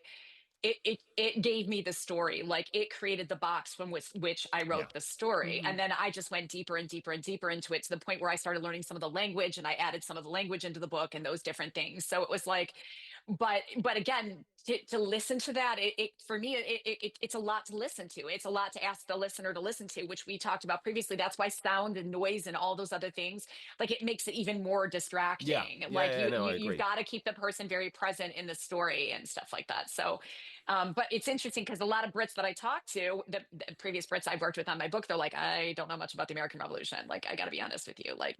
C: it gave me the story. Like it created the box from which I wrote the story. And then I just went deeper and deeper and deeper into it, to the point where I started learning some of the language, and I added some of the language into the book and those different things. So it was like, but again, to listen to that, for me, it's a lot to listen to. It's a lot to ask the listener to listen to, which we talked about previously. That's why sound and noise and all those other things, like it makes it even more distracting. You've got to keep the person very present in the story and stuff like that. So, but it's interesting because a lot of Brits that I talked to, the previous Brits I've worked with on my book, they're like, I don't know much about the American Revolution. Like, I got to be honest with you. Like,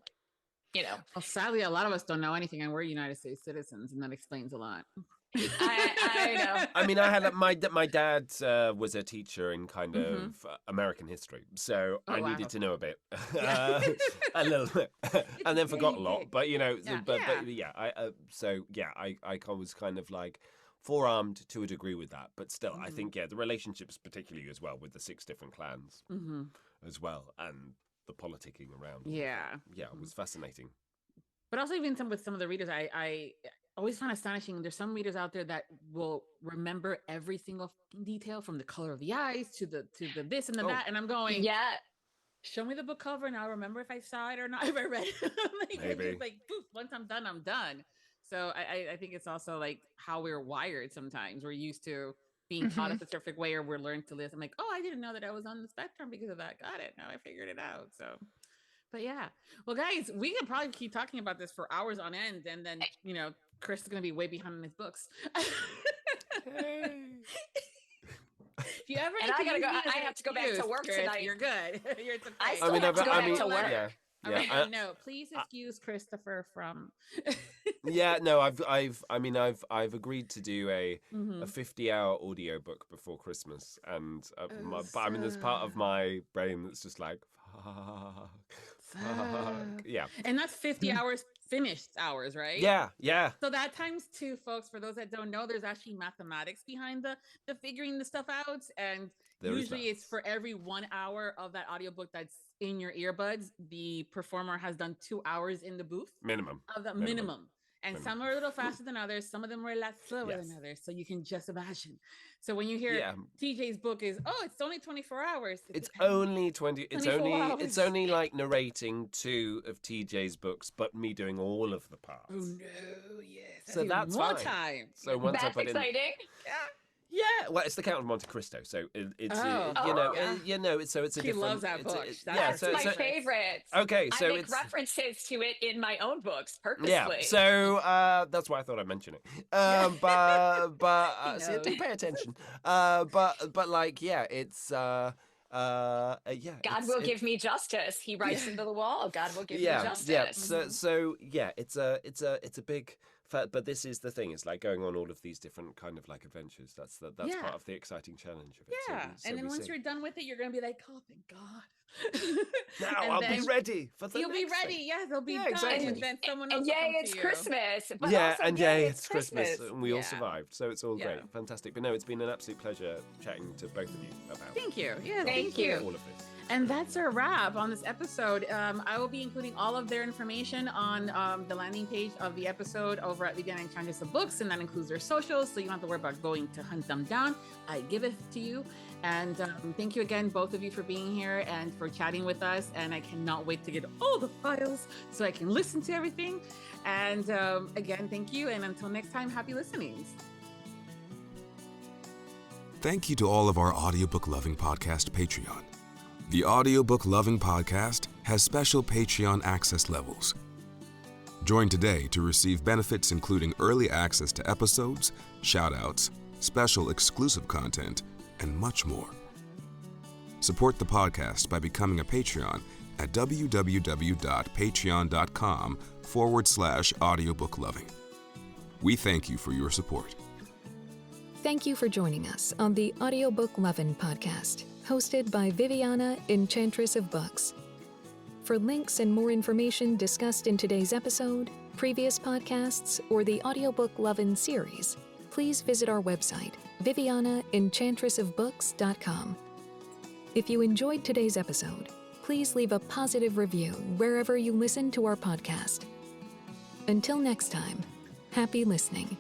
C: you know.
B: Well, sadly, a lot of us don't know anything, and we're United States citizens, and that explains a lot.
C: I know.
D: I mean, I had my dad was a teacher in kind of American history, so I needed to know a bit, a little bit, and then forgot a lot. But you know, I was kind of like forearmed to a degree with that, but still, I think the relationships, particularly as well with the 6 different clans, as well, and the politicking around. It was fascinating.
B: But also, even with some of the readers, I always find astonishing. There's some readers out there that will remember every single detail, from the color of the eyes to the this and the that, and I'm going, show me the book cover and I'll remember if I saw it or not, if I read it. Maybe. Like poof, once I'm done, I'm done. So I think it's also like how we're wired. Sometimes we're used to being taught a specific way, or we're learned to listen. I'm like, oh, I didn't know that I was on the spectrum because of that. Got it. Now I figured it out. So, but yeah. Well, guys, we could probably keep talking about this for hours on end, and then, you know, Chris is going to be way behind in his books. If you ever
C: and I gotta go. I have to go back to work
B: Chris,
C: tonight.
B: You're good. You're okay.
C: I still have to go back to work.
D: Yeah.
B: No, please excuse Christopher from.
D: I've agreed to do a 50-hour audiobook before Christmas, and there's part of my brain that's just like, fuck. Yeah.
B: And that's 50 hours finished hours, right?
D: Yeah.
B: So that times 2, folks. For those that don't know, there's actually mathematics behind the figuring the stuff out, and usually it's for every 1 hour of that audiobook that's in your earbuds, the performer has done 2 hours in the booth.
D: Minimum.
B: And some are a little faster than others. Some of them are a lot slower than others. So you can just imagine. So when you hear TJ's book is, it's only 24 hours.
D: It's only 20. It's only like narrating 2 of TJ's books, but me doing all of the parts.
B: Oh no, yes.
D: So that's more
B: fine. Time.
D: So once
C: that's
D: I put
C: exciting.
D: Yeah, well, it's the Count of Monte Cristo, so it's it's a
B: He
D: different.
B: loves that book.
C: That's my favorite.
D: Okay, so
C: I make references to it in my own books purposely.
D: Yeah, so that's why I thought I'd mention it. So do pay attention. But like, it's Yeah,
C: God will give me justice. He writes into the wall. God will give me justice.
D: Yeah. So yeah, it's a big. But this is the thing. It's like going on all of these different kind of like adventures. That's part of the exciting challenge of it.
B: Yeah,
D: So
B: and then once
D: see.
B: you're done with it, you're gonna be like, oh, thank God.
D: Now
B: And
D: I'll
B: then
D: be ready for the
B: You'll be
D: next
B: ready.
D: thing.
B: Yeah, they'll be
D: Yeah,
B: done.
D: exactly.
B: And then someone else
C: And
B: will
C: yay,
B: come
C: it's
B: to you.
C: Christmas. But
D: Yeah,
C: also,
D: and
C: yay,
D: yay, it's Christmas, and we all
B: Yeah.
D: survived. So it's all
B: Yeah.
D: great, fantastic. But no, it's been an absolute pleasure chatting to both of you about.
B: Thank you. Yeah,
C: Thank you.
D: All of this.
B: And that's our wrap on this episode. I will be including all of their information on the landing page of the episode over at Viviana Enchantress of Books, and that includes their socials, so you don't have to worry about going to hunt them down. I give it to you. And thank you again, both of you, for being here and for chatting with us. And I cannot wait to get all the files so I can listen to everything. And again, thank you. And until next time, happy listenings.
E: Thank you to all of our Audiobook Lovin Podcast Patreon. The Audiobook Lovin Podcast has special Patreon access levels. Join today to receive benefits including early access to episodes, shout-outs, special exclusive content, and much more. Support the podcast by becoming a Patreon at www.patreon.com/audiobookloving. We thank you for your support.
A: Thank you for joining us on the Audiobook Lovin Podcast, hosted by Viviana, Enchantress of Books. For links and more information discussed in today's episode, previous podcasts, or the Audiobook Lovin series, please visit our website, vivianaenchantressofbooks.com. If you enjoyed today's episode, please leave a positive review wherever you listen to our podcast. Until next time, happy listening.